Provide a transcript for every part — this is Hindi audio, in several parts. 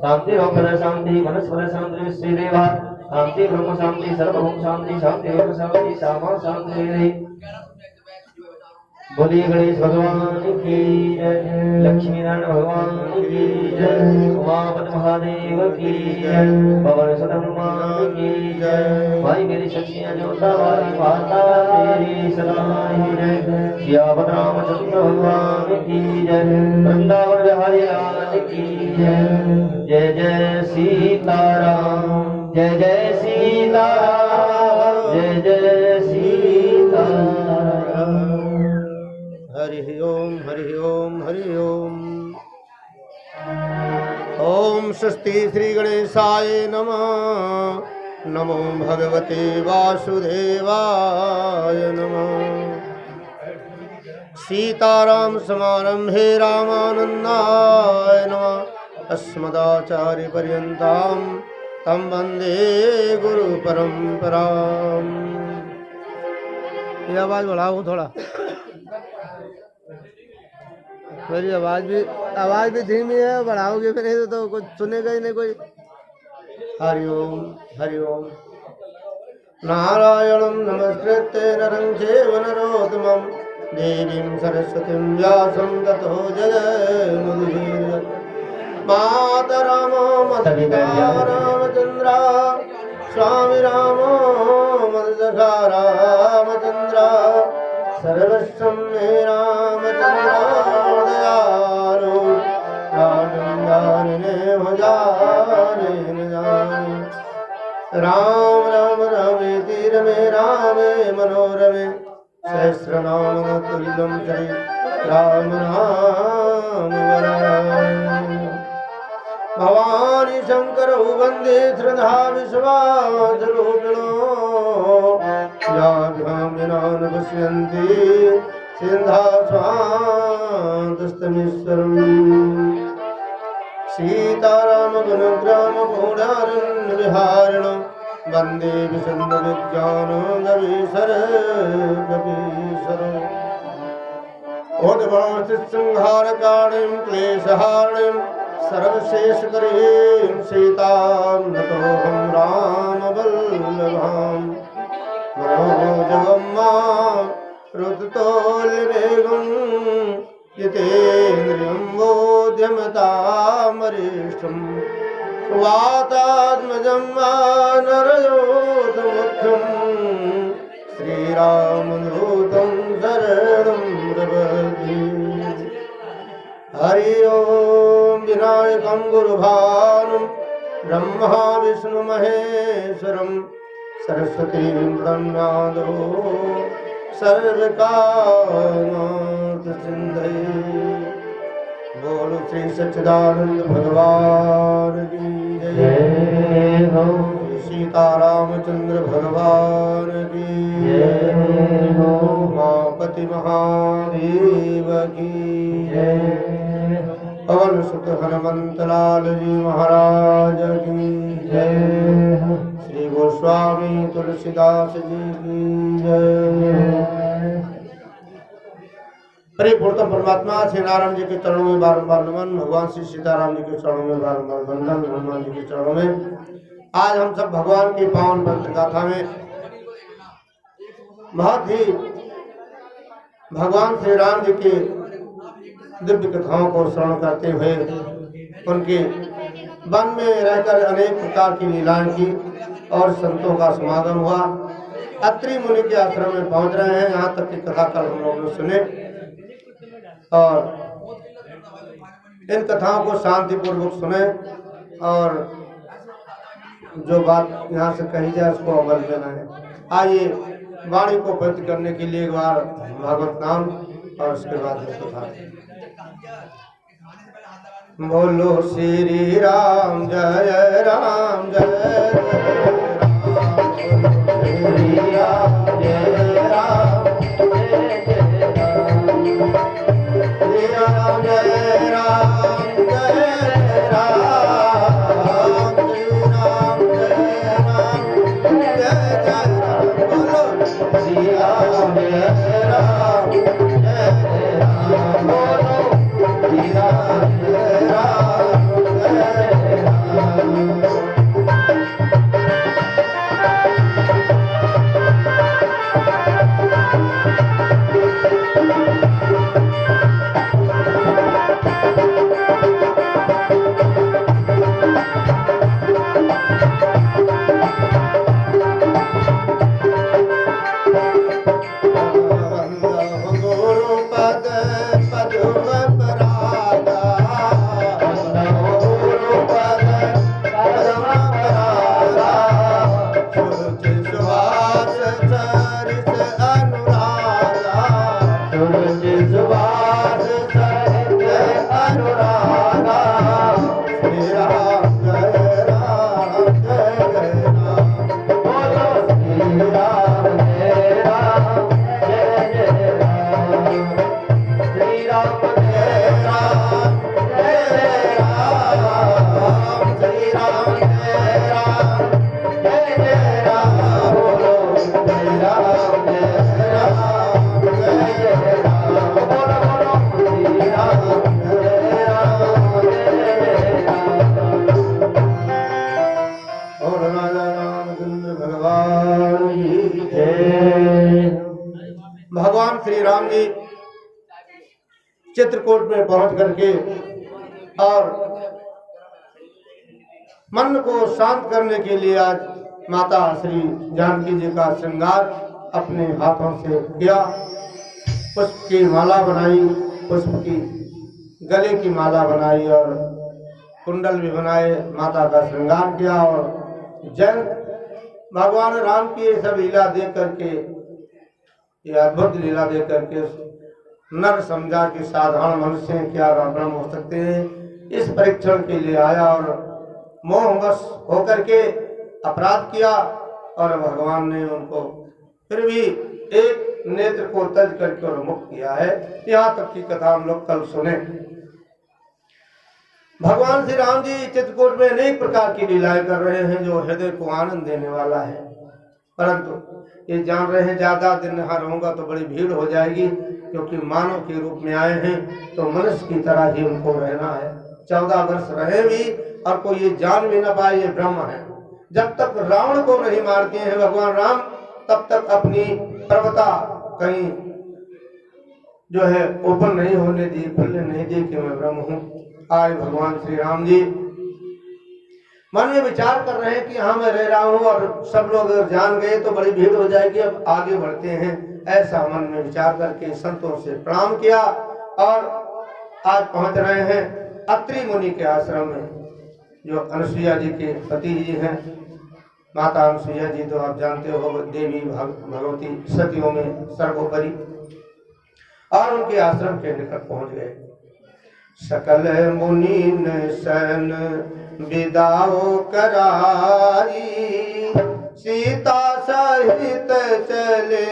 शांति रोग शांति वनस्पति शांति श्रीदेवा शांति ब्रह्म शांति सर्वभूम शांति शांति योग शांति सामा शांति। बोलिए गणेश भगवान की जय, लक्ष्मी नारायण भगवान की जय, उमापति महादेव की जय, पवन सुत हनुमान की जय। भाई मेरी शक्तियाँ जोता वाली माता तेरी सदा ही जय। सियावत रामचंद्र भगवान की जय, वृंदावन बिहारी लाल की जय। जय जय सीताराम, जय जय सीताराम, जय जय सीताराम। हरि ओम हरि ओम हरि ओम। ओम स्वस्ति श्री गणेशाय नमः। नमो भगवते वासुदेवाय नमः। सीताराम समारंभे रामानंदाय नमः। अस्मदाचार्य पर्यन्तां तं वन्दे गुरु परंपराम्। ये आवाज बढ़ाओ थोड़ा, मेरी आवाज भी धीमी है, बढ़ाओगे फिर तो कुछ सुनेगा ही नहीं कोई। हरिओम हरिओम। नारायणं नमस्कृत्य नरं चैव नरोत्तमं देवीं सरस्वतीं व्यासं ततो जयमुदीरये। माता रामो मदपिता रामचन्द्र, स्वामी रामो मदसखा रामचन्द्र, सर्वस्वं मे रामचन्द्र। गोविंदम श्री राम नाम वराय। भवानी शंकर वंदे श्रद्धा विश्वास रूपिणो याभ्यां विनान पश्यन्ति सिन्धा स्वान्तस्तमीश्वरम्। सीताराम गुणग्राम पूर्णारण्य विहारिण वंदे विशुद्ध विज्ञान गवीश्वर गवीश्वर। उद्वांस संहार कारणीं क्लेशहारिणीं सर्वशेषकरीं सीतां नतोऽहं रामवल्लभाम्। मनोजगम्मां रुततोल्यवेगं जितेन्द्रियं बोध्यमतामरिष्टम्। वातात्मजं वानरयोधमुख्यं श्रीरामदूतं शरणं प्रपद्ये। हरि ओम विनायकं गुरुभानुं ब्रह्मा विष्णु महेश्वरं सरस्वतीं प्रणम्यादो सर्वकामार्थसिद्धये। बोलो श्री सच्चिदानंद भगवान की जय हो। सीतारामचंद्र भगवान की जय हो। उमापति महादेव की जय। पवन सुत हनुमंत लाल जी महाराज की जय। श्री गोस्वामी तुलसीदास जी की जय। परिपूर्णतम परमात्मा श्री नारायण जी के चरणों में बारंबार नमन। भगवान श्री सीताराम जी के चरणों में बारंबार वंदन। हनुमान जी के चरणों में। आज हम सब भगवान की पावन पवित्र गाथा में बहुत ही भगवान श्री राम जी के दिव्य कथाओं को श्रवण करते हुए उनके वन में रहकर अनेक प्रकार की लीलाएं की और संतों का समागम हुआ। अत्रि मुनि के आश्रम में पहुंच रहे हैं। यहाँ तक की कथा कल हम लोगों ने सुने और इन कथाओं को शांतिपूर्वक सुने और जो बात यहाँ से कही जाए उसको अमल में लाए। आइए वाणी को पवित्र करने के लिए एक बार भागवत नाम और उसके बाद कथा। बोलो श्री राम जय राम जय राम। श्री राम जय राम जय राम। श्री राम जय राम जय राम। बोलो श्री राम जय राम जय राम। भगवान श्री राम जी चित्रकूट में पहुंच करके और मन को शांत करने के लिए आज माता श्री जानकी जी का श्रृंगार अपने हाथों से किया। पुष्प की माला बनाई, पुष्प की गले की माला बनाई और कुंडल भी बनाए, माता का श्रृंगार किया। और जैन भगवान राम की ये सब लीला देख करके, ये अद्भुत लीला देख करके नर समझा कि साधारण मनुष्य क्या ब्रह्म हो सकते हैं। इस परीक्षण के लिए आया और मोहवश होकर के अपराध किया और भगवान ने उनको फिर भी एक नेत्र को तज करके और मुक्त किया है। यहाँ तक की कथा हम लोग कल सुने। भगवान श्री राम जी चित्रकूट में अनेक प्रकार की लीलाएं कर रहे हैं जो हृदय को आनंद देने वाला है, परंतु ये जान रहे हैं ज्यादा दिन यहाँ रहूंगा तो बड़ी भीड़ हो जाएगी, क्योंकि मानव के रूप में आए हैं तो मनुष्य की तरह ही उनको रहना है। 14 वर्ष रहे भी और कोई ये जान भी न पाए ये ब्रह्म है। जब तक रावण को नहीं मारते हैं भगवान राम, तब तक अपनी पर्वता कहीं जो है ओपन नहीं होने दी, खुलने नहीं दी कि मैं ब्रह्म हूँ। आज भगवान श्री राम जी मन में विचार कर रहे हैं कि हाँ मैं रह रहा हूँ और सब लोग अगर जान गए तो बड़ी भीड़ हो जाएगी, अब आगे बढ़ते हैं। ऐसा मन में विचार करके संतों से प्रणाम किया और आज पहुंच रहे हैं अत्रि मुनि के आश्रम में, जो अनुसुईया जी के पति जी हैं। माता अनुसुईया जी तो आप जानते हो देवी भगवती सतियों में सर्वोपरि, और उनके आश्रम के निकट पहुंच गए। सकल मुनि सन विदाओ कराई, सीता सहित चले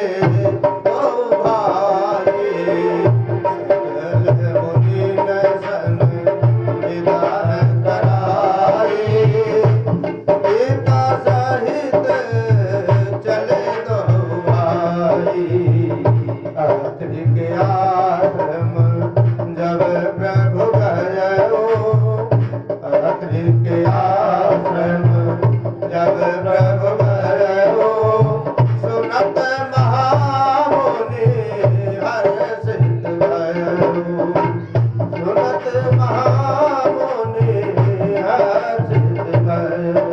ओ भाई। सकल मुनि सन विदा कराई, सीता सहित चले दो भाई। अत्रि के आश्रम जब प्रभु गयो, अत्रि के आश्रम जब प्रभु गयो, सुनत महामुनि हर्षित भयो। सुनत महामुनि हर्षित भयो।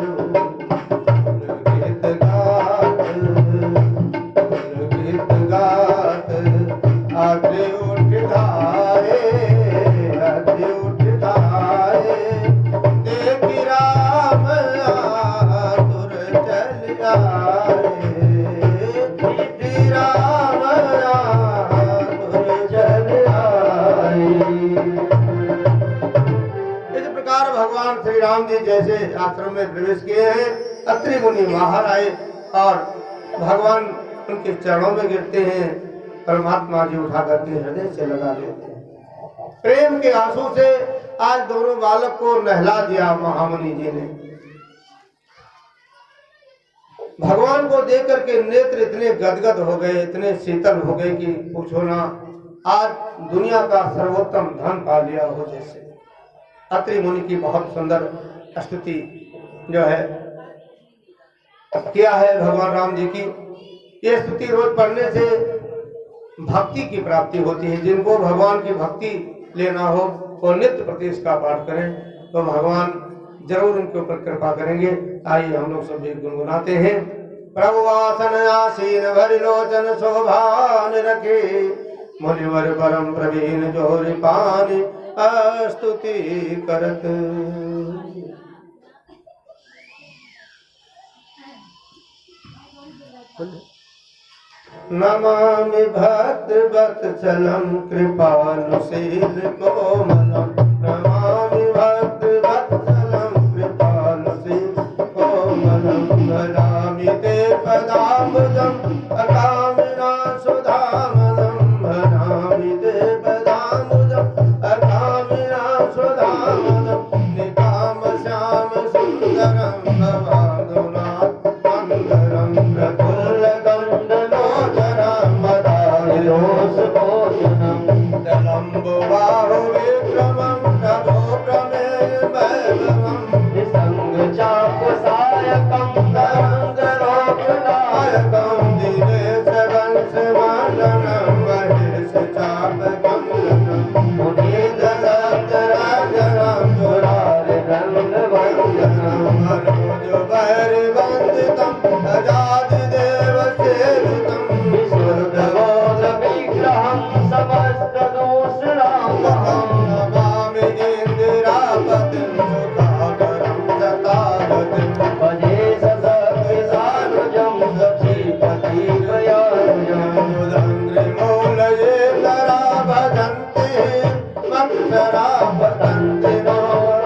गीत गात अत्रि उठ धाये, अत्रि उठ धाये। देखि राम आतुर चल आए, देखि राम आतुर चल आए। इस प्रकार भगवान श्री राम जी जैसे आश्रम में प्रवेश किए हैं, अत्रि मुनि बाहर आए और भगवान उनके चरणों में गिरते हैं। परमात्मा जी उठा करके हृदय से लगा लेते हैं। प्रेम के आंसू से आज दोनों बालक को नहला दिया महामुनि जी ने। भगवान को देख करके नेत्र इतने गदगद हो गए, इतने शीतल हो गए कि पूछो ना, आज दुनिया का सर्वोत्तम धन पा लिया हो जैसे। अत्रि मुनि की बहुत सुंदर स्तुति जो है किया है भगवान राम जी की। ये स्तुति रोज पढ़ने से भक्ति की प्राप्ति होती है। जिनको भगवान की भक्ति लेना हो वो नित्य प्रति इसका पाठ करें तो भगवान जरूर उनके ऊपर कृपा करेंगे। आइए हम लोग सभी गुनगुनाते हैं। प्रभु आसन आसीन भरि लोचन शोभान रखे, मुनिवर परम प्रवीण जोरि पानि स्तुति करत। नमामि भक्त वत्सलं कृपालुशील कोमलं, नमामि भक्त वत्सलं कृपालुशील कोमलं। भजामि ते पदाम्बुजं अकामिना सुधामलं, भजामि ते पदाम्बुजं अकामिना सुधामलं। निकाम श्याम सुन्दरं भवानुनाथ मन्दरं, प्रफुल्लकं दलम्बुबाहु विक्रमं प्रभो प्रमेय वैभवं। निसङ्गचापसायकं तरङ्गलोकनायकं, दिनेश वंशमण्डनं महेश चापकन्दनं। मुनीन्द्रदत्तराजनं मुरारिगन्धवन्दनं, मनोजवैर्वन्दितं अजादिदेवसेवितं। विशुद्धबोधविग्रहं समस्तदोषरामं, मत्सरा पतंति नो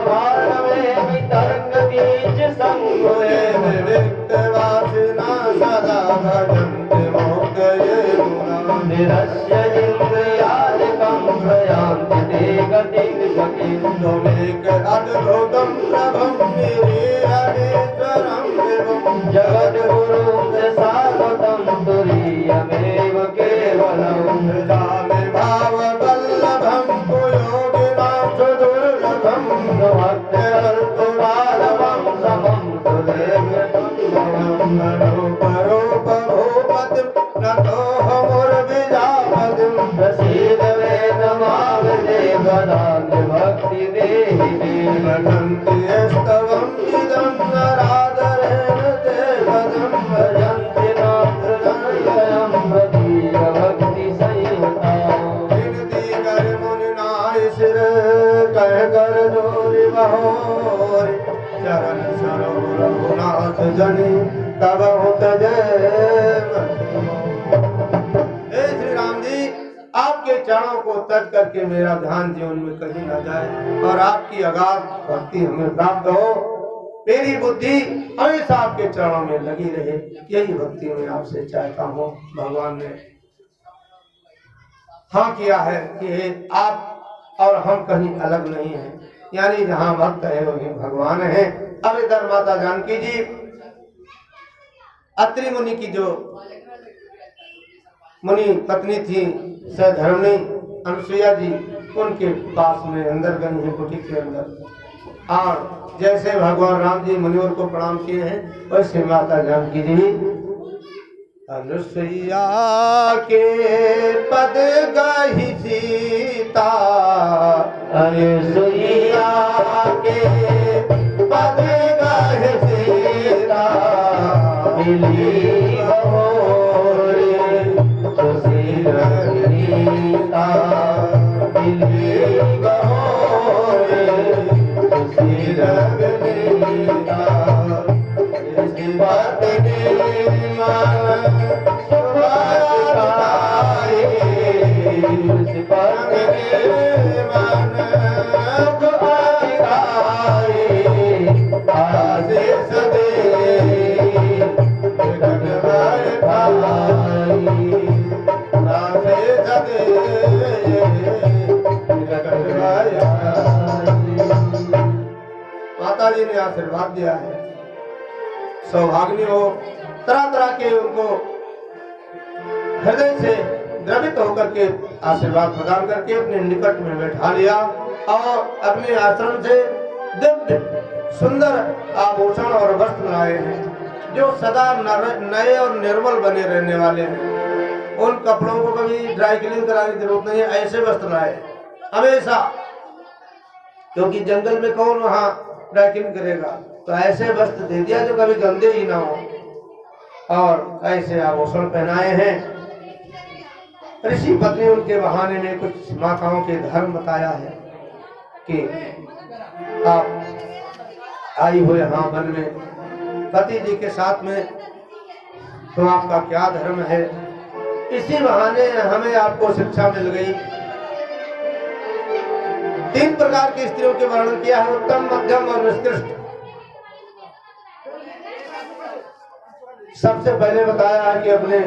मानवे वितरंग बीज संगोए विविक्तवासिना सदा भजन्ति मोदये गुणा निरस्य इंद्रियादिकं प्रयान्ति ते गतिं गतिं त्वमेक अद्भुतं प्रभं वीरेश्वरं विभुं जगद्गुरुं सागतं तुरीयमेव केवलम् जामि भाववल्लभं कुयोगिनां सुदुर्लभं भक्तकल्पबालवं समं तुलेयं रूप भूपतिं नतोऽहमुर्विजापतिं प्रसीद वेदमाविदेवदान्य भक्ति देहि मे पठन्ति स्तवं इदं नरादरेण ते पदं भजन्ति नाथ्रदयं प्रतीय भक्ति संयुताम् विनती कर मुनिनाय सिर कह कर जोरि बहोरि चरण सरोवर रघुनाथ जनि कबहु तजय हे श्री राम जी, आपके चरणों को तज करके मेरा ध्यान जीवन में कहीं न जाए और आपकी अगाध भक्ति हमें प्राप्त हो। मेरी बुद्धि हमेशा आपके चरणों में लगी रहे, यही भक्ति मैं आपसे चाहता हूँ। भगवान ने हाँ किया है कि आप और हम कहीं अलग नहीं हैं, यानी जहाँ भक्त है वहीं भगवान है। अब इधर माता जानकी जी अत्रि मुनि की जो मुनि पत्नी थी सधर्मणी अनुसुईया जी, उनके पास में अंदर गई है कुटी के अंदर, और जैसे भगवान राम जी मुनिवर को प्रणाम किए हैं वैसे माता जानकी जी अनुसुईया के पद गही सीता, अनुसुईया के पद गही सीता मिली बहोरे सुशील विनीता मिली बहोरे सुशील विनीता इस बात ने मन सुभाए इस बात ने मन सुभाए आशीष दे माता जी ने आशीर्वाद दिया है, सौभाग्य हो। तरह तरह के उनको हृदय से द्रवित होकर के आशीर्वाद प्रदान करके अपने निकट में बैठा लिया और अपने आश्रम से दिव्य सुंदर आभूषण और वस्त्र लाए हैं जो सदा नए और निर्मल बने रहने वाले हैं। उन कपड़ों को कभी ड्राई क्लीन कराने की जरूरत नहीं है, ऐसे वस्त्र लाए हमेशा, क्योंकि जंगल में कौन वहाँ ड्राई क्लीन करेगा, तो ऐसे वस्त्र दे दिया जो कभी गंदे ही ना हो, और ऐसे आभूषण पहनाए हैं। ऋषि पत्नी उनके बहाने में कुछ माताओं के धर्म बताया है कि आप आई हो यहाँ वन में पति जी के साथ में, तो आपका क्या धर्म है। इसी बहाने हमें आपको शिक्षा मिल गई। 3 प्रकार की स्त्रियों के वर्णन किया है, उत्तम, मध्यम और निष्कृष्ट। सबसे पहले बताया है कि अपने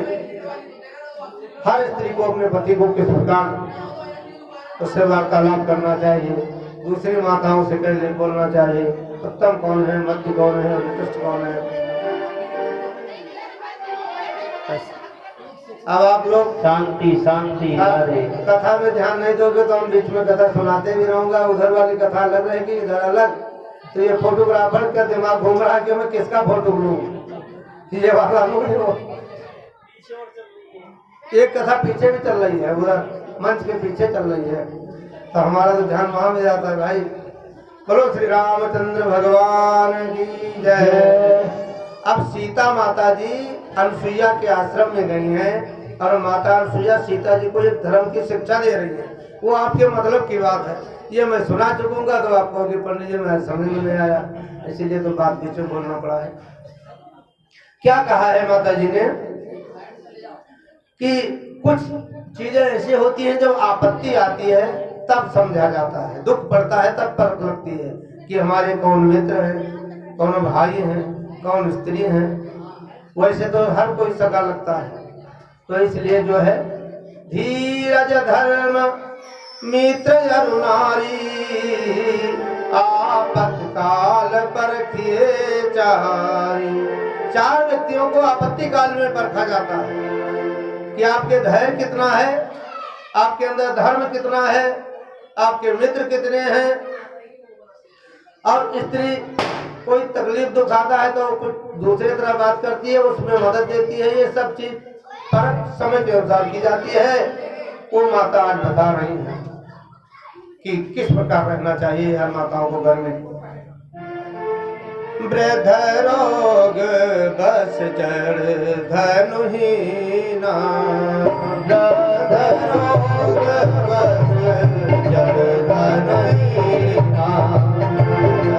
हर स्त्री को अपने पति को किस प्रकार उससे वार्तालाप करना चाहिए, दूसरी माताओं से कैसे बोलना चाहिए, उत्तम कौन है, मध्य कौन है और निकृष्ट कौन है। अब आप लोग शांति शांति कथा में ध्यान नहीं दोगे तो हम बीच में कथा सुनाते भी रहूंगा, उधर वाली कथा अलग रहेगी इधर अलग। तो ये फोटोग्राफर का दिमाग घूम रहा है कि मैं किसका फोटो लूं, ये वाला लोग एक कथा पीछे भी चल रही है, उधर मंच के पीछे चल रही है, तो हमारा तो ध्यान वहां में जाता है। भाई बोलो श्री रामचंद्र भगवान की जय। अब सीता माता जी अनुसुईया के आश्रम में गई हैं और माता अनुसुईया सीता जी को एक धर्म की शिक्षा दे रही है। वो आपके मतलब की बात है, ये मैं सुना चुकूंगा तो आप कहोगे पंडित जी मैं समझ में नहीं आया, इसीलिए तो बात बीच में बोलना पड़ा है। क्या कहा है माता जी ने कि कुछ चीजें ऐसी होती हैं जब आपत्ति आती है तब समझा जाता है, दुख पड़ता है तब परख लगती है कि हमारे कौन मित्र हैं, कौन भाई हैं, कौन स्त्री हैं। वैसे तो हर कोई सगा लगता है। तो इसलिए जो है धीरज धर्म मित्र अरु नारी, आपत्ति काल परखिए चारी। 4 व्यक्तियों को आपत्ति काल में परखा जाता है कि आपके धैर्य कितना है, आपके अंदर धर्म कितना है, आपके मित्र कितने हैं। और स्त्री कोई तकलीफ दुख आता है तो कुछ दूसरे तरह बात करती है, उसमें मदद देती है। ये सब चीज परख समय के अनुसार की जाती है। वो माता आज बता रही है कि किस प्रकार रहना चाहिए हर माताओं को घर में। वृद्ध रोग बस जड़ धनुहीना, वृद्ध रोग बस जड़ धनुहीना,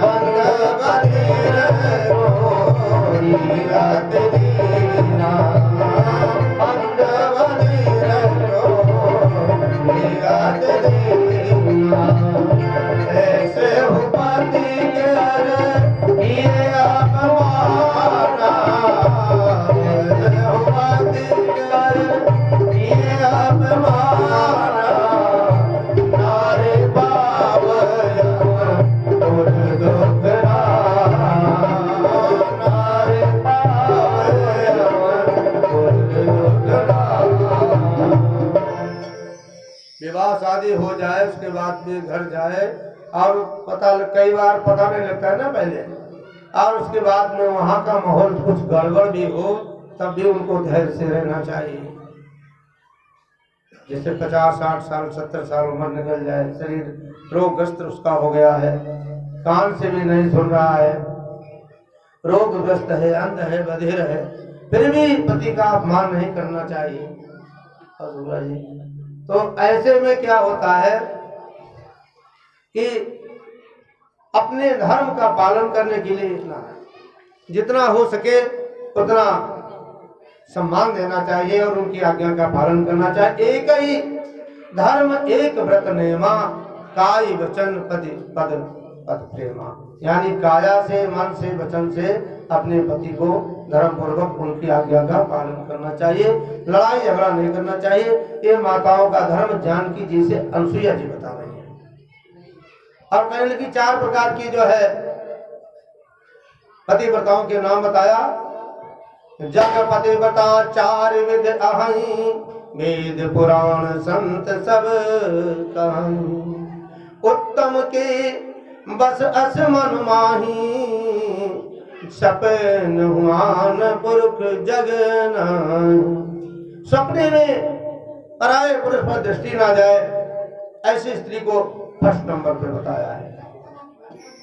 अंग बधिर रोगी रात दीना, अंग बधिर रोगी रात दीना। ऐसे उपाधि के ये अपमाना, उपाधि के ये अपमाना, नारे बावया और दुखरा, नारे बावया और दुखरा। विवाह शादी हो जाए उसके बाद भी घर जाए और कई बार पता नहीं लगता है ना पहले, और उसके बाद में वहाँ का माहौल कुछ गड़बड़ भी हो तब भी उनको धैर्य से रहना चाहिए। जैसे 50, 60 साल 70 साल उम्र निकल जाए, शरीर रोगग्रस्त उसका हो गया है, कान से भी नहीं सुन रहा है, रोगग्रस्त है, अंध है, बधिर है, फिर भी पति का अपमान नहीं करना चाहिए। तो ऐसे में क्या होता है कि अपने धर्म का पालन करने के लिए इतना जितना हो सके उतना सम्मान देना चाहिए और उनकी आज्ञा का पालन करना चाहिए। एक ही धर्म एक व्रत नेमा, काई वचन पद पद पद प्रेमा, यानी काया से, मन से, वचन से अपने पति को धर्म पूर्वक उनकी आज्ञा का पालन करना चाहिए, लड़ाई झगड़ा नहीं करना चाहिए। ये माताओं का धर्म जानकी जी से अनसुईया जी बता रही है। और कहने लगी 4 प्रकार की जो है पतिव्रताओं के नाम बताया। जग पतिव्रता 4 विध अहं, वेद पुराण संत सब कहीं। उत्तम के बस अस मन माही, सपन हुआन पुरुष जग नाही। सपने में पराये पुरुष पर दृष्टि ना जाए, ऐसी स्त्री को फर्स्ट नंबर पे बताया है।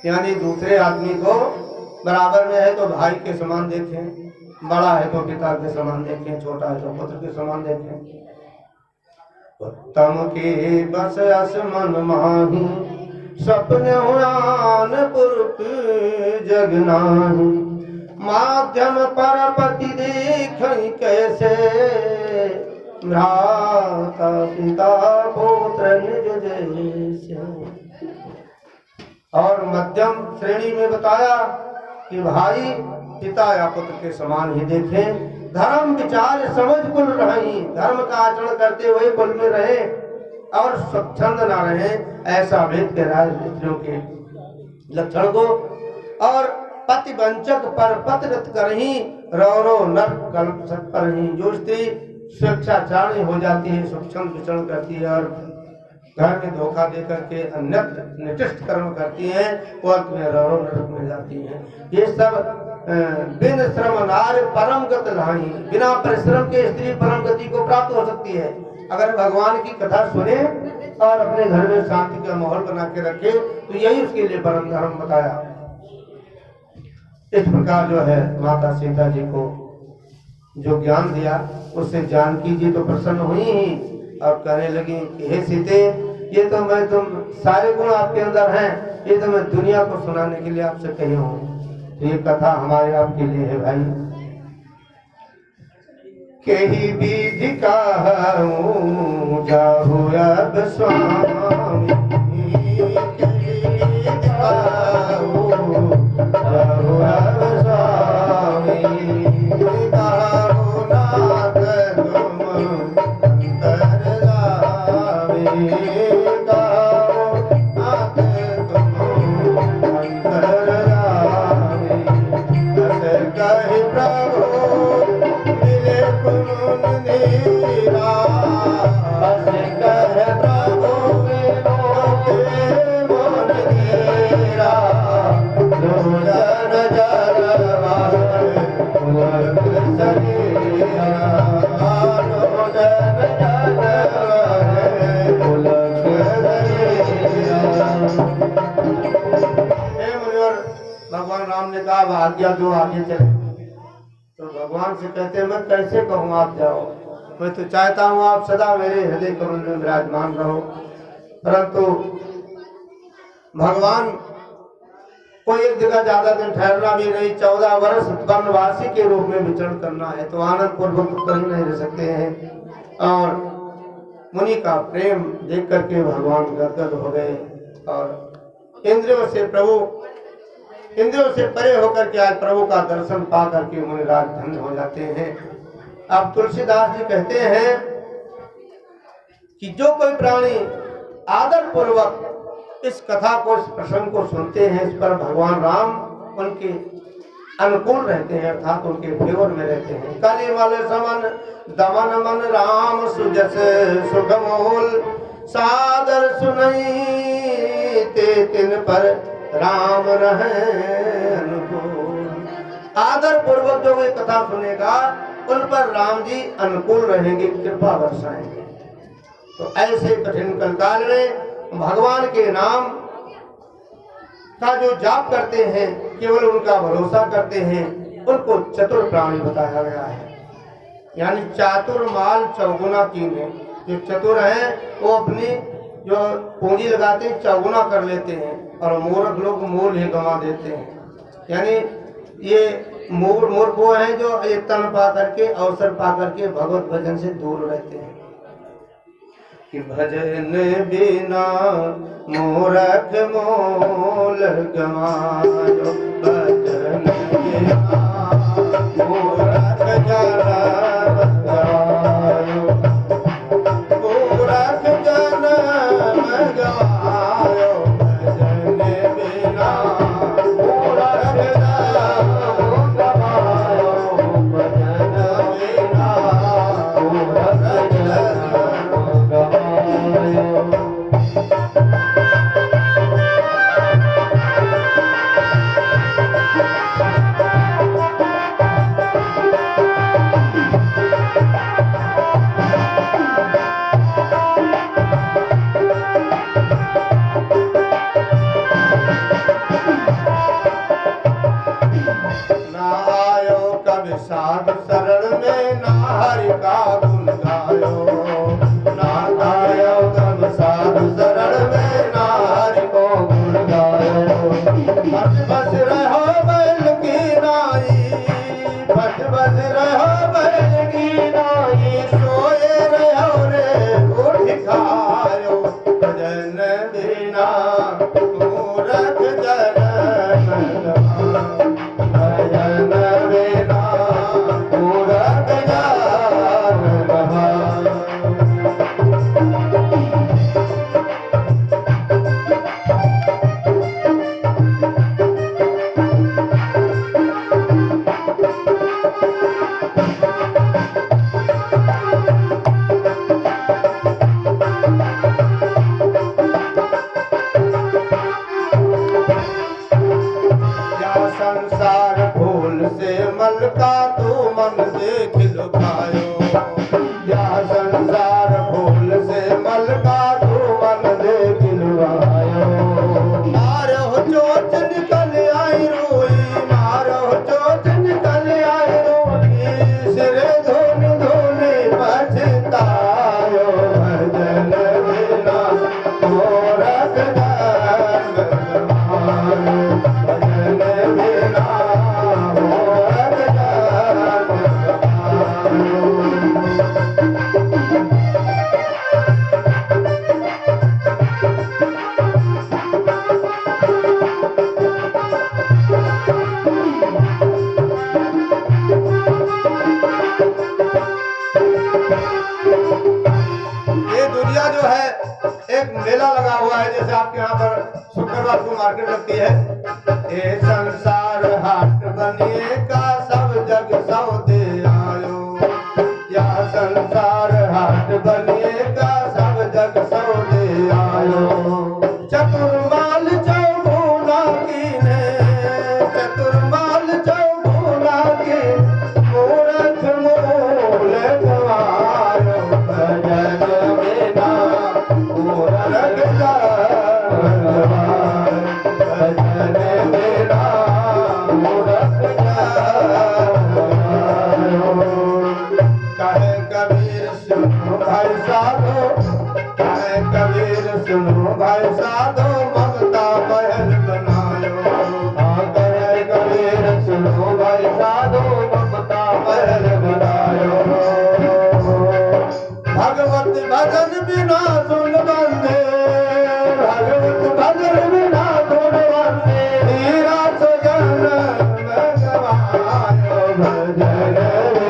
यानी दूसरे आदमी को बराबर में है तो भाई के समान देखें, बड़ा है तो पिता के समान देखें, छोटा है तो पुत्र के समान देखें। उत्तम के बस अस मन माही, सपने हुआन पुरुष जग नाही। माध्यम परपति देखई कैसे, भ्राता पिता पुत्र निज जैसे। और मध्यम श्रेणी में बताया कि भाई पिता या पुत्र के समान ही देखें। धर्म विचार समझ कुल रही, धर्म का आचरण करते हुए कुल में रहे और स्वच्छंद न रहे, ऐसा भेद के राजमित्रों के लक्षण को। और पति वंचक पर पतिव्रत करही, रौरो नर कल्प सत परही। जो स्त्री स्वेच्छाचारिणी हो जाती है, स्वच्छंद विचरण करती है और घर में धोखा दे करके अन्यत्र निकृष्ट कर्म करती हैं, वो अंत में रौरो नरक में जाती हैं। ये सब बिन श्रम नार परम गत लाही, बिना परिश्रम के स्त्री परम गति को प्राप्त हो सकती है। अगर भगवान की कथा सुने और अपने घर में शांति का माहौल बना के रखे तो यही उसके लिए परम धर्म बताया। इस प्रकार जो है माता सीता जी को जो ज्ञान दिया उससे जानकी जी तो प्रसन्न हुई ही और कहने लगी कि हे सीते, ये तो मैं तुम सारे गुण आपके अंदर हैं, ये तो मैं दुनिया को सुनाने के लिए आपसे कही हूँ। तो ये कथा हमारे आपके लिए है भाई। कही विधि का जाहु अब स्वामी, हे मुनिवर, भगवान राम ने कहा आज्ञा दो आगे चले। तो भगवान से कहते हैं मैं कैसे कहूँ आप जाओ, मैं तो चाहता हूँ आप सदा मेरे हृदय कमल में विराजमान रहो। परंतु भगवान को एक जगह ज्यादा दिन ठहरना भी नहीं, 14 वर्ष वनवासी के रूप में विचरण करना है, तो आनंद पूर्वक कहीं नहीं रह सकते हैं। और मुनि का प्रेम देख करके भगवान गदगद हो गए और इंद्रियों से परे होकर के आज प्रभु का दर्शन पा करके मुनि राज धन्य हो जाते हैं। अब तुलसीदास जी कहते हैं कि जो कोई प्राणी आदर पूर्वक इस कथा को, इस प्रसंग को सुनते हैं, इस पर भगवान राम उनके अनुकूल रहते हैं, अर्थात उनके फेवर में रहते हैं। कलिमल समन दमन मन राम सुजस सुखमोल, सादर सुनई ते तिन पर राम रहे अनुकूल। आदर पूर्वक जो कोई कथा सुनेगा उन पर राम जी अनुकूल रहेंगे, कृपा बरसाएंगे। तो ऐसे कठिन काल में भगवान के नाम का जो जाप करते हैं, केवल उनका भरोसा करते हैं, उनको चतुर प्राणी बताया गया है। यानी चातुर माल चौगुना कीन है। जो चतुर हैं वो अपनी जो पूंजी लगाते हैं चौगुना कर लेते हैं, और मूर्ख लोग मूल ही गंवा देते हैं। यानी ये मूर्ख वो हैं जो ये तन पा करके, अवसर पा करके भगवत भजन से दूर रहते हैं। कि भजन बिना मूर्ख मोल गमायो, भजन बिना मूर्ख जन्म गवायो, मूर्ख जन्म गवायो, भजन बिना मूर्ख जन्म गवायो, भजन बिना मूर्ख जन्म गवायो। साधु शरण में ना हरि का गुण गायो, ना गायो तब साधु शरण में ना हरि को गुण गायो। बस बस रहो बैल की नाई, बस बस रहो बैल की नाई, सोए रहो रे उठ खायो, भजन बिना मूर्ख जन्म गवायो, भजन बिना मूर्ख जन्म गवायो। संसार फूल से मल का तू मन देख लुभायो, या संसार फूल से मल का तू मन देख लुभायो। मारो चोट निकल आई रोई, मारो चोट निकल आई रोई, सिरे धुन धुन पछतायो, भजन बिना मूर्ख जन्म गवायो, भजन बिना मूर्ख जन्म गवायो। ये दुनिया जो है एक मेला लगा हुआ है, जैसे आपके यहाँ पर शुक्रवार को मार्केट लगती है। ये संसार हाट बनिए का सब जग सौदे आयो, या संसार हाट बनिए का सब जग सौदे आयो। चतुर्माल चौगुना कीने, चतुर्माल चौगुना की, मूर्ख मूल गवायो, भजन बिना मूर्ख जन्म गवायो। साधो ममता महल बनायो। कहे कबीर सुनो भाई साधो ममता महल बनायो। भगवत भजन बिना सुन बंदे, भगवत भजन बिना सुन बंदे, हीरा सुजन में गवायो। भजन बिना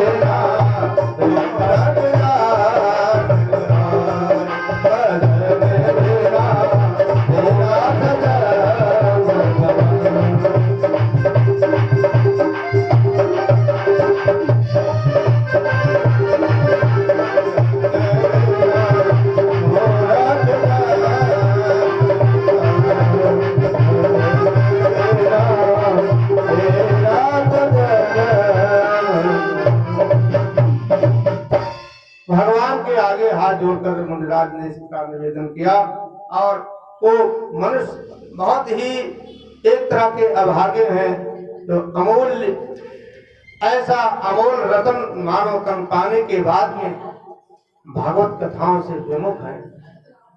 भगवान के आगे हाथ जोड़कर मुनिराज ने इस प्रकार निवेदन किया। और वो मनुष्य बहुत ही एक तरह के अभागे हैं जो अमूल्य ऐसा अमोल रतन मानव तन पाने के बाद में भागवत कथाओं से विमुख है।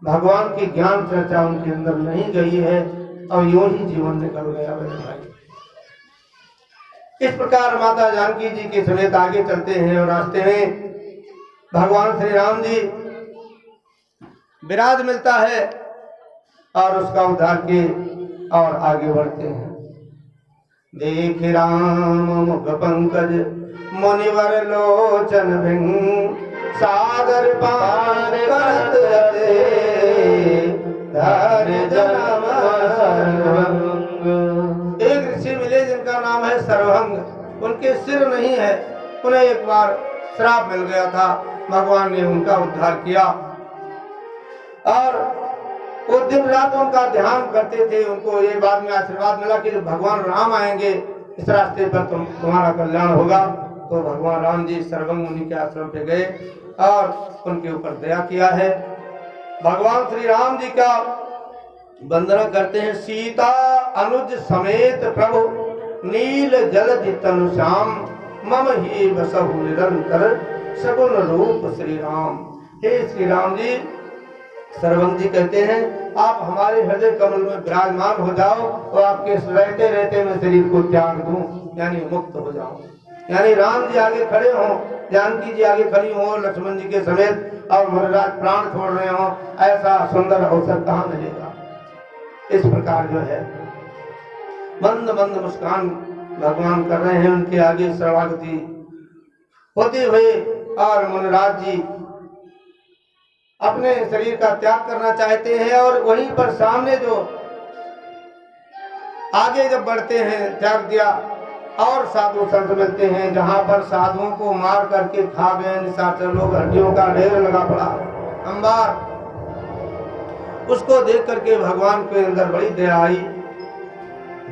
भगवान की ज्ञान चर्चा उनके अंदर नहीं गई है और यूं ही जीवन निकल गया मेरे भाई। इस प्रकार माता जानकी जी के समेत आगे चलते हैं और रास्ते में भगवान श्री राम जी विराज मिलता है और उसका उद्धार किए और आगे बढ़ते हैं। देख राम मुख पंकज मुनिवर लोचन भिंग, सागर पान करत रते धर जन्म सर्वंग। एक ऋषि मिले जिनका नाम है सर्वंग। उनके सिर नहीं है, उन्हें एक बार श्राप मिल गया था, भगवान ने उनका उद्धार किया और वो दिन रात उनका ध्यान करते थे। उनको ये बाद में आशीर्वाद मिला कि जब भगवान राम आएंगे इस रास्ते पर तुम्हारा कल्याण होगा। तो भगवान राम जी सर्वंग मुनि के आश्रम पे गए और उनके ऊपर दया किया है। भगवान श्री राम जी का वंदना करते हैं। सीता अनुज समेत प्रभु नील जलधि तनु श्याम, मम ही बसहु निरंतर सगुन रूप श्री राम। हे श्री राम जी, सर्वंग जी कहते हैं आप हमारे हृदय कमल में विराजमान हो जाओ और आपके रहते रहते मैं शरीर को त्याग दूं, यानी मुक्त हो जाऊं। यानी राम जी आगे खड़े हों, जानकी जी आगे खड़ी हों लक्ष्मण जी के समेत और मुनिराज प्राण छोड़ रहे हों, ऐसा सुंदर अवसर कहाँ मिलेगा। इस प्रकार जो है मंद मंद मुस्कान भगवान कर रहे हैं, उनके आगे शरणागति होते हुए और मुनिराज जी अपने शरीर का त्याग करना चाहते हैं। और वहीं पर सामने जो आगे जब बढ़ते हैं त्याग दिया और साधु संत मिलते हैं जहां पर साधुओं को मार करके खा गए निशाचर लोग, हड्डियों का ढेर लगा पड़ा अंबार। उसको देख करके भगवान के अंदर बड़ी दया आई।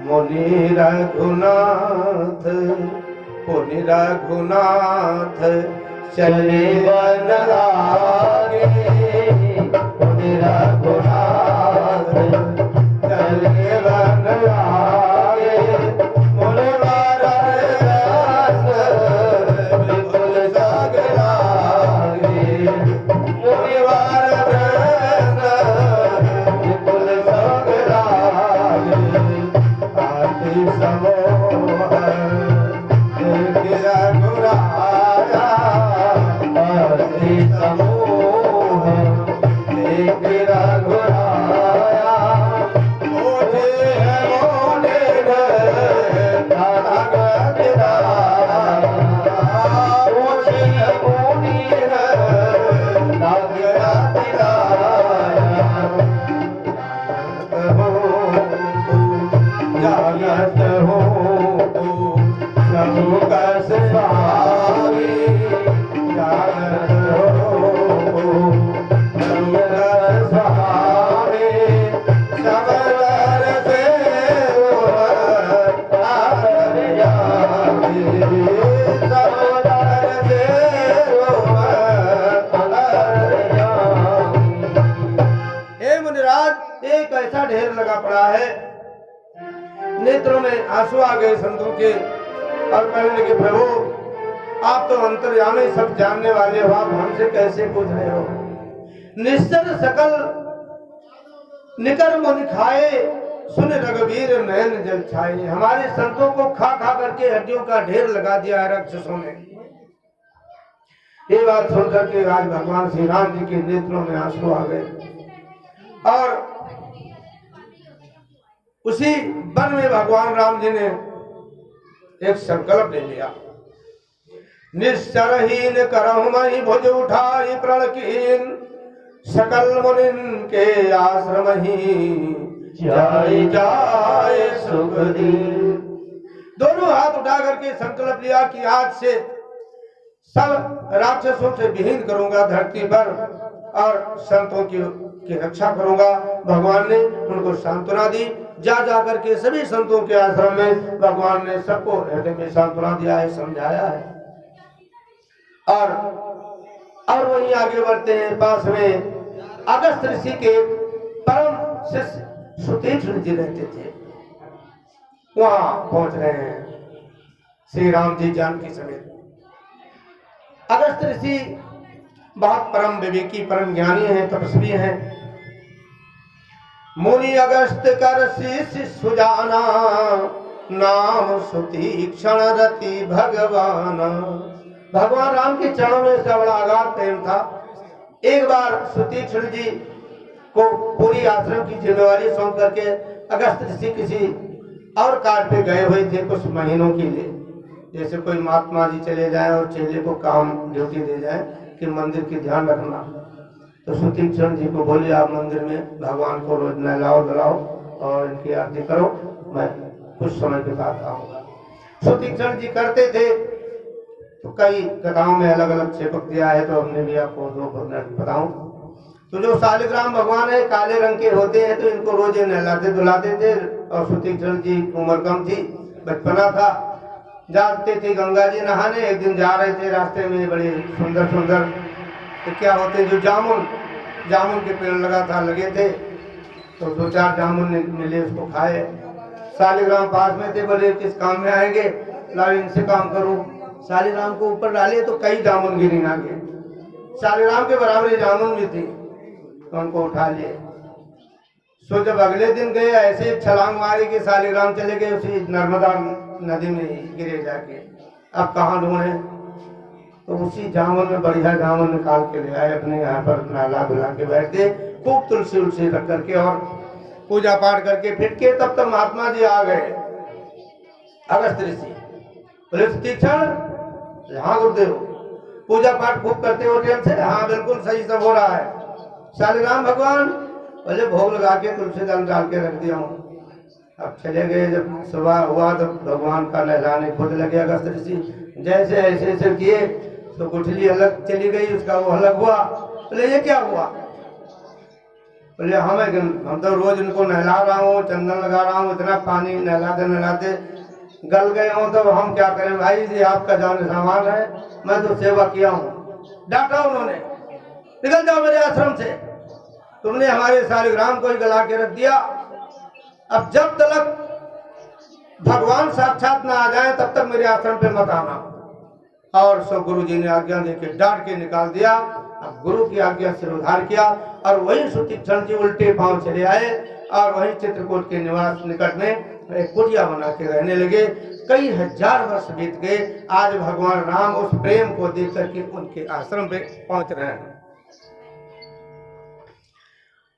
मुनि रघुनाथ मुनि रघुनाथ चले वन आगे, मुनि रघुनाथ चले वन आगे, मुनिवर रंग विपुल जग लागे, मुनिवर रंग विपुल जग लागे। आति समोह गिरा गुराया, आति समोह गिरा गुराया, मोटे है मोटे नाग गिराया, मोटे है मोटे नाग गिराया। जानत हो सब कस स्वामी, जानत हो सब कस स्वामी, सब दर से आकर जाए, सब दर से आकर जाए। हे मुनिराज, एक ऐसा ढेर लगा पड़ा है, नेत्रों में आंसू आ गए संतों के और कहने लगे प्रभु आप तो अंतर्यामी सब जानने वाले हो, आप हमसे कैसे पूछ रहे हो। निश्चल सकल निकर मुनि खाए सुन रघुवीर नयन जल छाए। हमारे संतों को खा खा करके हड्डियों का ढेर लगा दिया है राक्षसों ने। ये बात सुनकर के आज भगवान श्री राम जी के नेत्रों में आंसू आ गए और उसी वन में भगवान राम जी ने एक संकल्प ले लिया। निश्चरहीन करहु महि भुज उठाई प्रण कीन सकल मुनिन के आश्रम ही जाय जाय सुखदीन। दोनों हाथ उठा करके संकल्प लिया कि आज से सब राक्षसों से विहीन करूंगा धरती पर और संतों की रक्षा करूंगा। भगवान ने उनको सांत्वना दी। जा करके सभी संतों के आश्रम में भगवान ने सबको हृदय में सांत्वना दिया है, समझाया है। और वहीं आगे बढ़ते हैं। पास में अगस्त ऋषि के परम शिष्य सुतीक्ष्ण जी रहते थे। वहां पहुंच रहे हैं श्री राम जी जानकी समेत। अगस्त ऋषि बहुत परम विवेकी परम ज्ञानी हैं, तपस्वी हैं। मुनि अगस्त कर शीश सुजाना नाम सुतीक्ष्ण रति भगवान। भगवान राम के चरणों में इसका बड़ा अगाध प्रेम था। एक बार सुतीक्ष्ण जी को पूरी आश्रम की जिम्मेवारी सौंप करके अगस्त ऋषि किसी और कार्य पे गए हुए थे कुछ महीनों के लिए। जैसे कोई महात्मा जी चले जाए और चेले को काम ड्यूटी दे जाए कि मंदिर की ध्यान रखना, तो सुतीक्ष्ण जी को बोले आप मंदिर में भगवान को रोज नहलाओ धुलाओ और इनकी आरती करो, मैं कुछ समय के बाद आऊंगा। सुतीक्ष्ण जी करते थे। तो कई कथाओं में अलग अलग चिपक दिया है, तो हमने भी आपको 2 मिनट बताऊं। तो जो शालिग्राम भगवान है काले रंग के होते हैं, तो इनको रोज नहलाते धुलाते थे। और सुतीक्ष्ण जी की उम्र कम थी, बचपना था, जाते थे गंगा जी नहाने। एक दिन जा रहे थे, रास्ते में बड़े सुंदर सुंदर तो क्या होते हैं जो जामुन के पेड़ लगे थे, तो 2-4 जामुन मिले, उसको खाए। शालिग्राम पास में थे, बोले किस काम में आएंगे, लाओ इनसे काम करो। शालिग्राम को ऊपर डाले तो कई जामुन गिरी आगे, शालिग्राम के बराबर जामुन भी थी, तो उनको उठा लिए। सो जब अगले दिन गए ऐसे छलांग मारी कि शालिग्राम चले गए उसी नर्मदा नदी में गिरे जाके। अब कहाँ ढूंढे, तो उसी जामुन में बढ़िया जामुन निकाल के ले आए, अपने यहाँ पर नहला धुला के बैठ गए, खूब तुलसी उलसी रख करके और पूजा पाठ करके फिट के। तब तक महात्मा जी आ गए। अगस्त ऋषि बोले सुतीक्ष्ण, हाँ गुरुदेव, पूजा पाठ खूब करते हो टाइम से? हाँ बिल्कुल सही सब हो रहा है। शालिग्राम भगवान बोले भोग लगा के तुलसी दल डाल के रख दिया हूँ। अब चले गए, जब सुबह हुआ तो भगवान का नहलाने खुद लगे अगस्त ऋषि। जैसे ऐसे किए तो गुठली अलग चली गई, उसका वो अलग हुआ। बोले ये क्या हुआ? बोले हम तो रोज इनको नहला रहा हूँ, चंदन लगा रहा हूँ, इतना पानी नहलाते गल गए हो, तो हम क्या करें भाई जी, आपका जान सामान है, मैं तो सेवा किया हूँ। डांटा उन्होंने, निकल जाओ मेरे आश्रम से, तुमने हमारे शालिग्राम को ही गला के रख दिया। अब जब तक भगवान साक्षात ना आ जाए तब तक मेरे आश्रम पे मत आना। और सो गुरु जी ने आज्ञा देके डांट के निकाल दिया। अब गुरु की आज्ञा से उद्धार किया और वही सुतीक्ष्ण जी उल्टे पांव चले आए और वही चित्रकूट के निवास निकट में एक कुटिया बना के रहने लगे। कई हजार वर्ष बीत गए। आज भगवान राम उस प्रेम को देख करके उनके आश्रम पे पहुंच रहे हैं।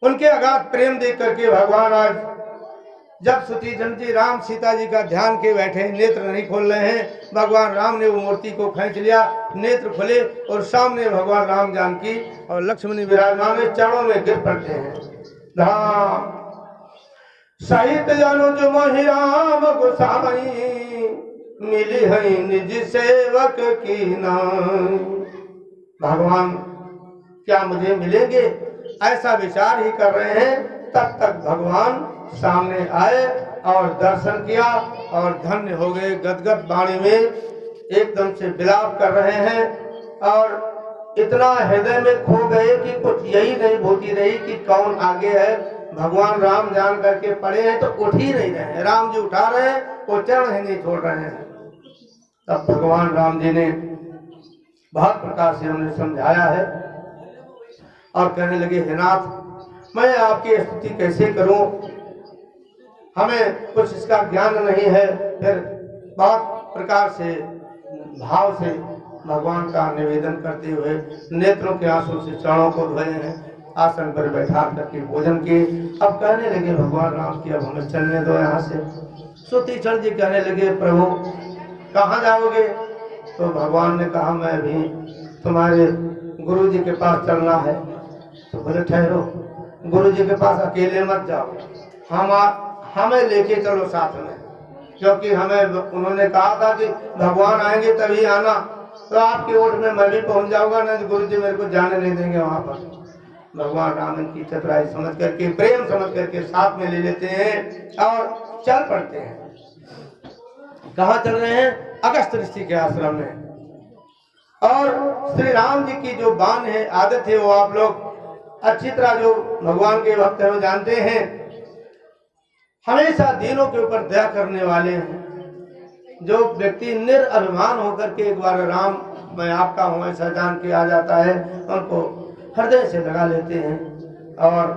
उनके अगाध प्रेम देख करके भगवान आज जब सुतीक्ष्ण जी राम सीता जी का ध्यान के बैठे, नेत्र नहीं खोल रहे हैं, भगवान राम ने वो मूर्ति को खींच लिया, नेत्र खुले और सामने भगवान राम जानकी और लक्ष्मण विराजमान चरणों में गिर पड़ते हैं। धाम सहित अनुज मोहि राम गोसाई, मिली है निज सेवक की नाई। भगवान क्या मुझे मिलेंगे, ऐसा विचार ही कर रहे हैं, तब तक भगवान सामने आए और दर्शन किया और धन्य हो गए। गदगद वाणी में एकदम से विलाप कर रहे हैं और इतना हृदय में खो गए कि कुछ यही नहीं भूती रही कि कौन आगे है। भगवान राम जान करके पड़े हैं तो उठ ही नहीं रहे हैं, राम जी उठा रहे हैं, वो चरण ही नहीं छोड़ रहे हैं। तब भगवान राम जी ने बहुत प्रकार से उन्हें समझाया है और कहने लगे, हे नाथ, मैं आपकी स्तुति कैसे करूं, हमें कुछ इसका ज्ञान नहीं है। फिर बहुत प्रकार से भाव से भगवान का निवेदन करते हुए नेत्रों के आंसू से चरणों को धोए हैं, आसन पर बैठा करके भोजन किए। अब कहने लगे भगवान राम की अब हमें चलने दो यहाँ से। सुतीक्षण जी कहने लगे प्रभु कहाँ जाओगे? तो भगवान ने कहा मैं भी तुम्हारे गुरु जी के पास चलना है। तो बोले ठहरो, गुरु जी के पास अकेले मत जाओ, हमें लेके चलो साथ में, क्योंकि हमें उन्होंने कहा था कि भगवान आएंगे तभी आना, तो आपकी ओट में मैं भी पहुंच जाऊंगा, नहीं गुरु जी मेरे को जाने नहीं देंगे वहां पर। भगवान राम की चतुराई समझ करके, प्रेम समझ करके साथ में ले लेते हैं और चल पड़ते हैं। कहाँ चल रहे हैं? अगस्त ऋषि के आश्रम में। और श्री राम जी की जो बान है, आदत है, वो आप लोग अच्छी तरह जो भगवान के भक्त हैं वो जानते हैं। हमेशा दीनों के ऊपर दया करने वाले हैं। जो व्यक्ति निरअभिमान होकर के एक बार राम मैं आपका हूँ ऐसा जान के आ जाता है, उनको हृदय से लगा लेते हैं। और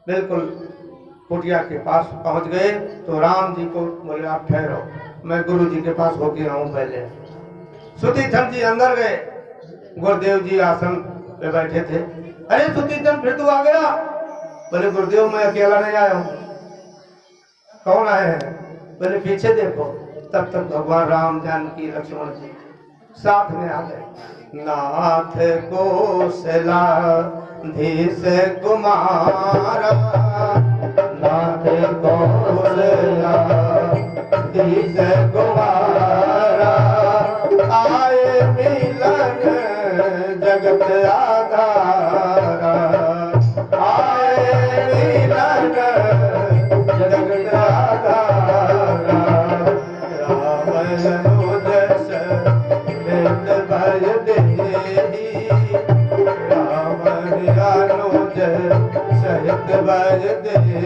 बिल्कुल कुटिया के पास पहुंच गए तो राम जी को बोले आप ठहरो, मैं गुरु जी के पास होके आऊं पहले। सुतीक्षण जी अंदर गए, गुरुदेव जी आसन पे बैठे थे। अरे सुतीक्षण फिर तू आ गया? बोले गुरुदेव मैं अकेला नहीं आया हूँ। कौन आए हैं? बोले पीछे देखो। तब तक भगवान राम जानकी लक्ष्मण जी साथ में आ गए। नाथ कौशला धीस कुमारा, नाथ कौशला धीस कुमारा, आए मिलन जगत आधारा, आए मिलन जगत आधारा, राम अनुज सहित भज देहि, राम अनुज सहित भज देहि,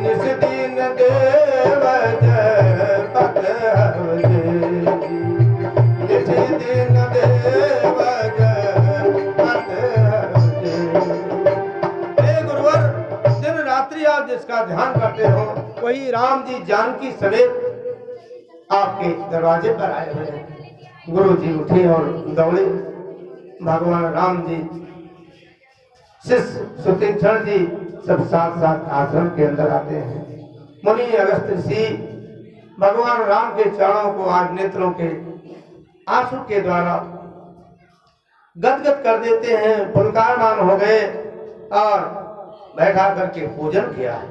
निस दिन देव जय पद हरि, निस दिन देव जय पद हरि। हे गुरुवर, दिन रात्रि आप जिसका ध्यान करते हो वही राम जी जानकी समेत आपके दरवाजे पर आए हुए हैं। गुरु जी उठे और दौड़े। भगवान राम जी, शिष्य सुतीक्षण जी सब साथ साथ आश्रम के अंदर आते हैं। मुनि अगस्त ऋषि भगवान राम के चरणों को आज नेत्रों के आंसू के द्वारा गदगद कर देते हैं, पुलकारमान हो गए और बैठा करके पूजन किया है।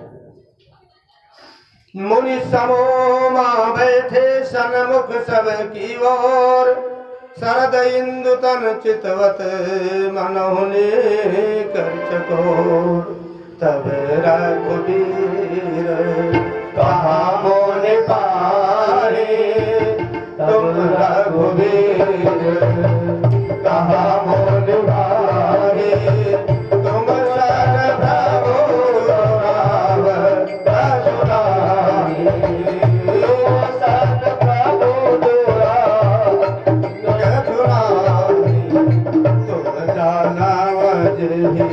मुनि समोमा बैठे सन्मुख सब की ओर, शरद इंदु तन चितवत मनोने कर चकोर, तब रघुबीर कहा मोन पारे, तुम रघुबीर कहा मोन पारे, तुम सन प्रभु राम रघुराई, सन प्रभु रघुराई, तुम जाना वजहि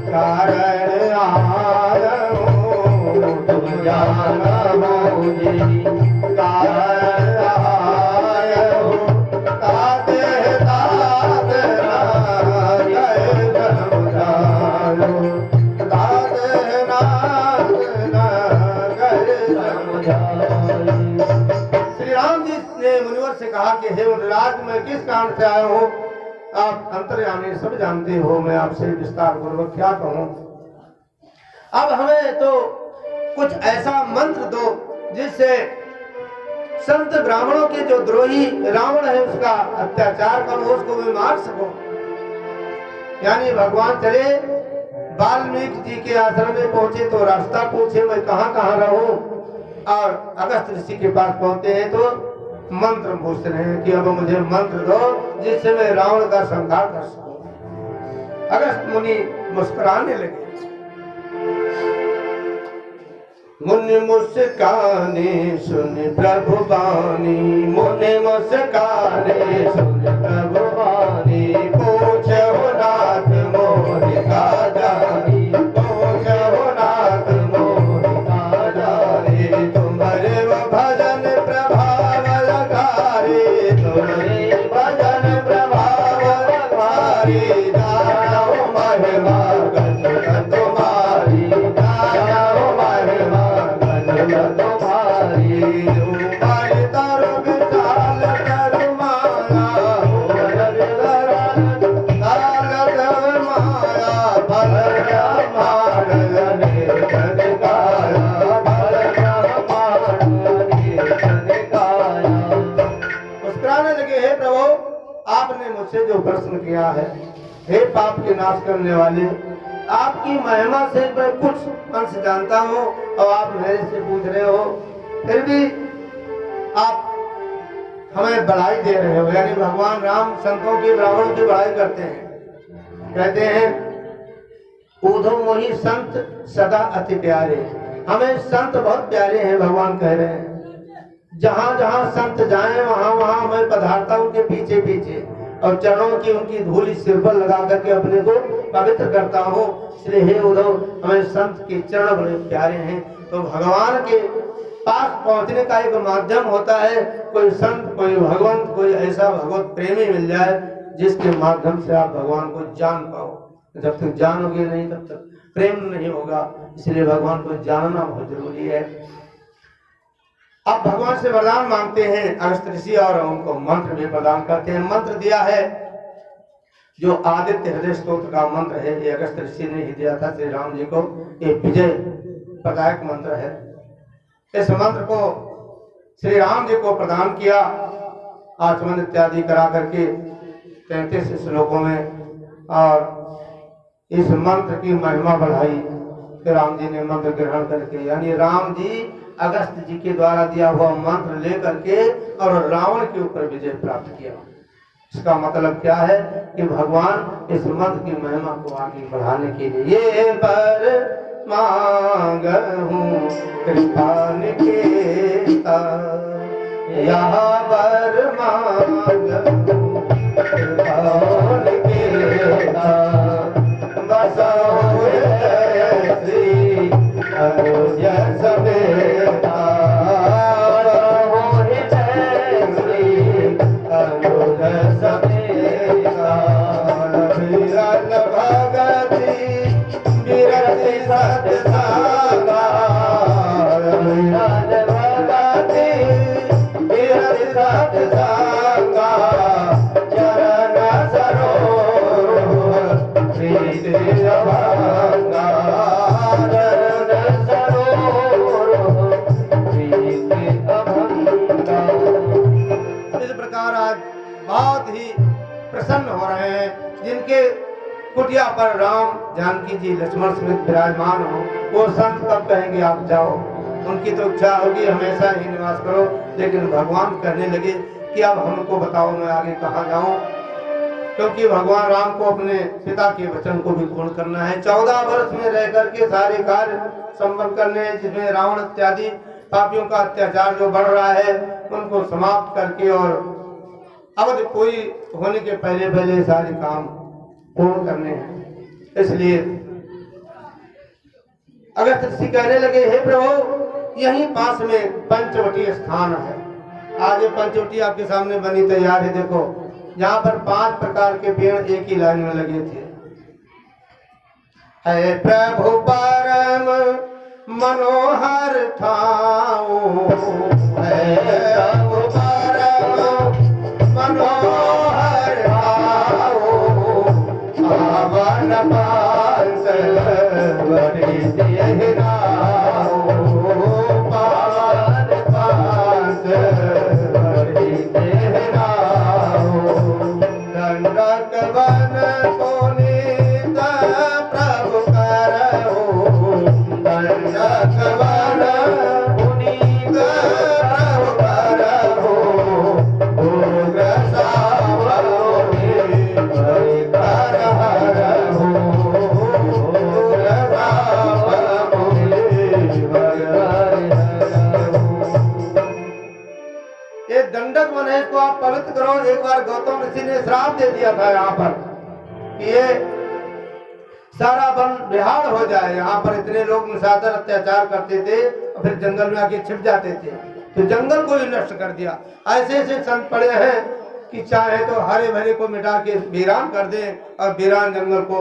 कारण आयो, तुम जाना वजहि कारण आयो, ताते तात ना गए जन्म जायो, ताते नाथ ना गए जन्म जायो। श्री राम जी ने मुनिवर से कहा कि हे मुनिराज, मैं किस कारण से आया हूँ? आप अंतर्यामी सब जानते हो, मैं आपसे विस्तार पूर्वक क्या कहूँ। अब हमें तो कुछ ऐसा मंत्र दो जिससे संत ब्राह्मणों के जो द्रोही रावण है उसका अत्याचार करो, उसको मैं मार सकूं। यानी भगवान चले वाल्मीकि जी के आश्रम में पहुंचे तो रास्ता पूछे मैं कहाँ कहाँ रहूं, और अगस्त ऋषि के पास पहुंचते हैं तो मंत्र पूछ रहे हैं कि अब मुझे मंत्र दो जिससे मैं रावण का संहार कर सकूं। अगस्त मुनि मुस्कुराने लगे। मुनि मुस्काने सुन प्रभु बानी, मुनि मुस्काने सुन प्रभु बानी, पूछो नाथ मोहि का जानी, तुम्हारी तुम्हारी तर विशाल कर माया मुस्कुराने लगे, हे प्रभु आपने मुझसे जो प्रश्न किया है, हे पाप के नाश करने वाले, आपकी महिमा से मैं कुछ अंश जानता हूँ और आप मेरे से पूछ रहे हो, फिर भी आप हमें बढ़ाई दे रहे हो। यानी भगवान राम संतों की ब्राह्मणों की बढ़ाई करते हैं, कहते हैं ऊधो मोही संत सदा अति प्यारे। हमें संत बहुत प्यारे हैं, भगवान कह रहे हैं। जहाँ जहाँ संत जाएं वहाँ वहाँ मैं पधारता उनके पीछे पीछे और चरणों की उनकी धूल सिर पर लगा करके अपने को पवित्र करता हूँ। इसलिए हे उद्धव, हमें संत के चरण बड़े प्यारे हैं। तो भगवान के पास पहुँचने का एक माध्यम होता है, कोई संत, कोई भगवंत, कोई ऐसा भगवत प्रेमी मिल जाए जिसके माध्यम से आप भगवान को जान पाओ। जब तक जानोगे नहीं तब तक प्रेम नहीं होगा। इसलिए भगवान को जानना बहुत जरूरी है। अब भगवान से वरदान मांगते हैं अगस्त्य ऋषि और उनको मंत्र भी प्रदान करते हैं। मंत्र दिया है जो आदित्य हृदय स्तोत्र का मंत्र है, ये अगस्त्य ऋषि ने ही दिया था श्री राम जी को। ये विजय प्रदायक मंत्र है। इस मंत्र को श्री राम जी को प्रदान किया आचमन इत्यादि करा करके 33 श्लोकों में, और इस मंत्र की महिमा बढ़ाई। फिर राम जी ने मंत्र ग्रहण करके, यानी राम जी अगस्त्य जी के द्वारा दिया हुआ मंत्र लेकर के और रावण के ऊपर विजय प्राप्त किया। इसका मतलब क्या है कि भगवान इस मंत्र की महिमा को आगे बढ़ाने के लिए ये पर मांगहूं कृपा निकेता, यहाँ पर मांगहूं कृपा निकेता, बसा श्री अयोध्या समेता, श्री अयोध्या समेता, विरल भगति विरति सत्संगा, विरल भगति विरति सत्संगा, चरण सरोवर प्रीति अभंगा, चरण सरोवर प्रीति अभंगा। इस प्रकार आज बहुत ही प्रसन्न हो रहे हैं। जिनके कुटिया पर राम जानकी जी लक्ष्मण समेत विराजमान हो, वो संत कब कहेंगे आप जाओ। उनकी तो इच्छा होगी हमेशा ही निवास करो, लेकिन भगवान कहने लगे कि अब हमको बताओ मैं आगे कहाँ जाऊं, क्योंकि भगवान राम को अपने पिता के वचन को भी पूर्ण करना है। 14 वर्ष में रह करके सारे कार्य संपन्न करने हैं, जिसमें रावण इत्यादि पापियों का अत्याचार जो बढ़ रहा है उनको समाप्त करके और अवधि पूरी होने के पहले पहले सारे काम पूर्ण करने हैं। इसलिए अगस्त्य ऋषि कहने लगे, हे प्रभु यहीं पास में पंचवटी स्थान है। आज ये पंचवटी आपके सामने बनी तैयार है। देखो यहाँ पर 5 प्रकार के पेड़ एक ही लाइन में लगे थे। है प्रभु परम मनोहर ठाऊ, है प्रभु परम मनोहर ठाऊ, पावन पांच बड़ी देहनाऊ, पावन पांच बड़ी देहनाऊ, दंडक वन पुनीत प्रभु करहु, दंडक वन पुनीत प्रभु करहु, उग्र सावरोनि हरि कर हरहु, उग्र सावरोनि हरि हरहु। ये दंडक वन है, इसको आप पवित्र करो। एक बार गौतम ऋषि ने श्राप दे दिया था यहाँ पर कि ये सारा वन बिहार हो जाए। यहाँ पर इतने लोग निशाचर अत्याचार करते थे और फिर जंगल में आके छिप जाते थे, तो जंगल को ही नष्ट कर दिया। ऐसे ऐसे संत पड़े हैं कि चाहे तो हरे भरे को मिटा के वीरान कर दें और वीरान जंगल को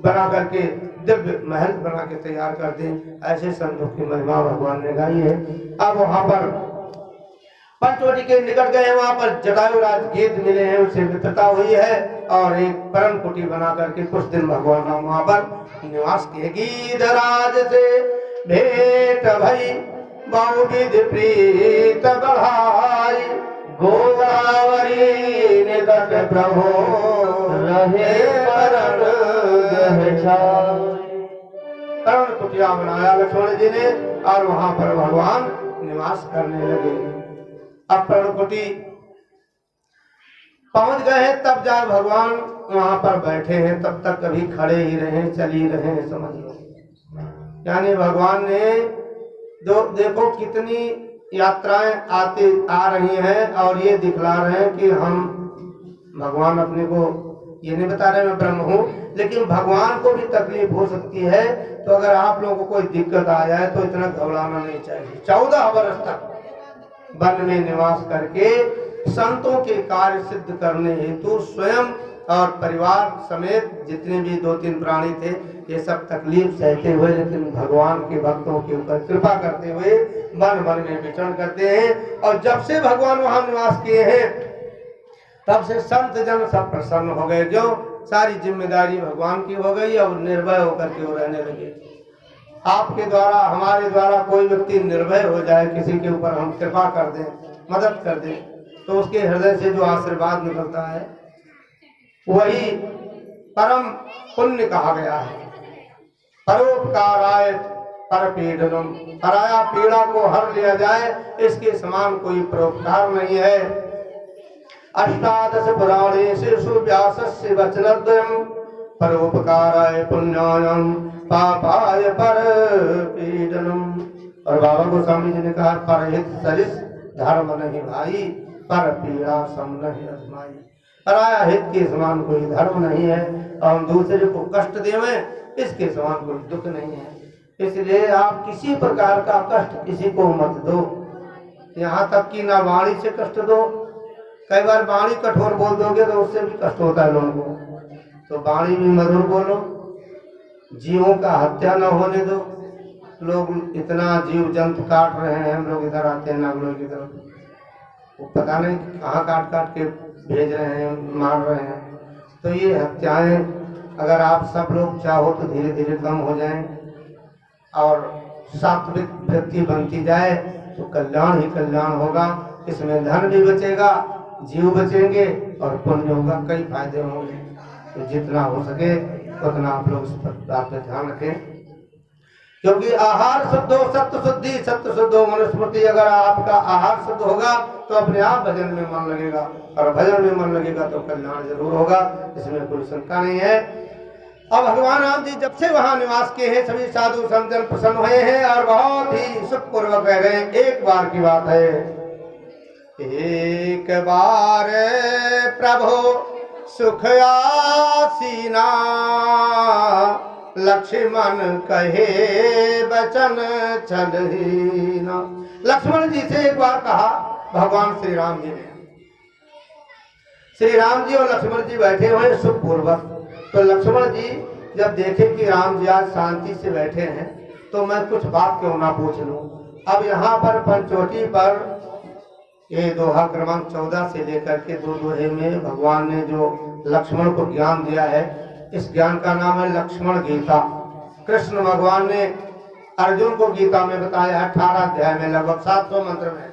बना करके दिव्य महल बना के तैयार कर दें। ऐसे संतों की महिमा भगवान ने गाई है। अब वहां पर पंचवटी के निकट गए, वहां पर जटायुराज गीत मिले हैं, उससे मित्रता हुई है और एक परम कुटी बना करके कुछ दिन भगवान राम वहां पर निवास किए। गीधराज से भेंट भई बहुविध प्रीत बढ़ाई, गोदावरी निकट प्रभु रहे परण गह छाई। परण कुटिया बनाया लक्ष्मण जी ने और वहां पर भगवान निवास करने लगे। अब परण कुटी पहुंच गए हैं, तब जाए भगवान वहां पर बैठे हैं, तब तक कभी खड़े ही रहे, चल ही रहे, समझ लो। यानी भगवान ने देखो कितनी यात्राएं आ रही हैं और ये दिखला रहे हैं कि हम भगवान अपने को ये नहीं बता रहे मैं ब्रह्म हूँ, लेकिन भगवान को भी तकलीफ हो सकती है। तो अगर आप लोगों को कोई दिक्कत आ जाए तो इतना घबराना नहीं चाहिए। 14 वर्ष तक वन में निवास करके संतों के कार्य सिद्ध करने हेतु स्वयं और परिवार समेत जितने भी 2-3 प्राणी थे, ये सब तकलीफ सहते हुए लेकिन भगवान के भक्तों के ऊपर कृपा करते हुए मन मन में विचरण करते हैं। और जब से भगवान वहां निवास किए हैं तब से संत जन सब प्रसन्न हो गए, जो सारी जिम्मेदारी भगवान की हो गई और निर्भय होकर के वो रहने लगे। आपके द्वारा हमारे द्वारा कोई व्यक्ति निर्भय हो जाए, किसी के ऊपर हम कृपा कर दें, मदद कर दें, तो उसके हृदय से जो आशीर्वाद निकलता है वही परम पुण्य कहा गया है। परोपकाराय परपीडनम, पराया पीड़ा को हर लिया जाए, इसके समान कोई परोपकार नहीं है। अष्टादश पुराणेषु व्यासस्य वचनद्वयम् परोपकाराय पुण्यायम पापाय परपीडनम। और बाबा गोस्वामी जी ने कहा परहित सरिस धर्म नहीं भाई, पर पीड़ा सम नहीं अजमाई। पराया हित के समान कोई धर्म नहीं है और हम दूसरे को कष्ट देवें इसके समान कोई दुख नहीं है। इसलिए आप किसी प्रकार का कष्ट किसी को मत दो, यहाँ तक कि ना वाणी से कष्ट दो। कई बार वाणी कठोर बोल दोगे तो उससे भी कष्ट होता है लोगों को, तो वाणी भी मधुर बोलो। जीवों का हत्या न होने दो। लोग इतना जीव जंतु काट रहे हैं, हम लोग इधर आते हैं नागलों की तरफ, वो पता नहीं कहाँ काट काट के भेज रहे हैं, मार रहे हैं। तो ये हत्याएं अगर आप सब लोग चाहो तो धीरे धीरे कम हो जाएं और सात्विक वृत्ति बनती जाए तो कल्याण ही कल्याण होगा। इसमें धन भी बचेगा, जीव बचेंगे और पुण्य होगा, कई फायदे होंगे। तो जितना हो सके उतना आप लोग इस पर ध्यान रखें, क्योंकि आहार शुद्ध हो सत्य शुद्धि, सत्य शुद्ध हो मनुस्मृति। अगर आपका आहार शुद्ध होगा तो अपने आप भजन में मन लगेगा और भजन में मन लगेगा तो कल्याण जरूर होगा, इसमें कोई शंका नहीं है। अब भगवान राम जी जब से वहां निवास किए हैं सभी साधु संतजन प्रसन्न हुए हैं और बहुत ही सुखपूर्वक रह गए। एक बार की बात है, एक बार प्रभु सुख आसीना, लक्ष्मण कहे बचन छलहीना। लक्ष्मण जी से एक बार कहा भगवान श्री राम जी ने। श्री राम जी और लक्ष्मण जी बैठे हुए सुखपूर्वक। तो लक्ष्मण जी जब देखे कि राम जी आज शांति से बैठे हैं तो मैं कुछ बात क्यों ना पूछ लूं। अब यहाँ पर पंचवटी पर ये दोहा क्रमांक 14 से लेकर के 2 दोहे में भगवान ने जो लक्ष्मण को ज्ञान दिया है, इस ज्ञान का नाम है लक्ष्मण गीता। कृष्ण भगवान ने अर्जुन को गीता में बताया 18 अध्याय में, लगभग 700 मंत्र में,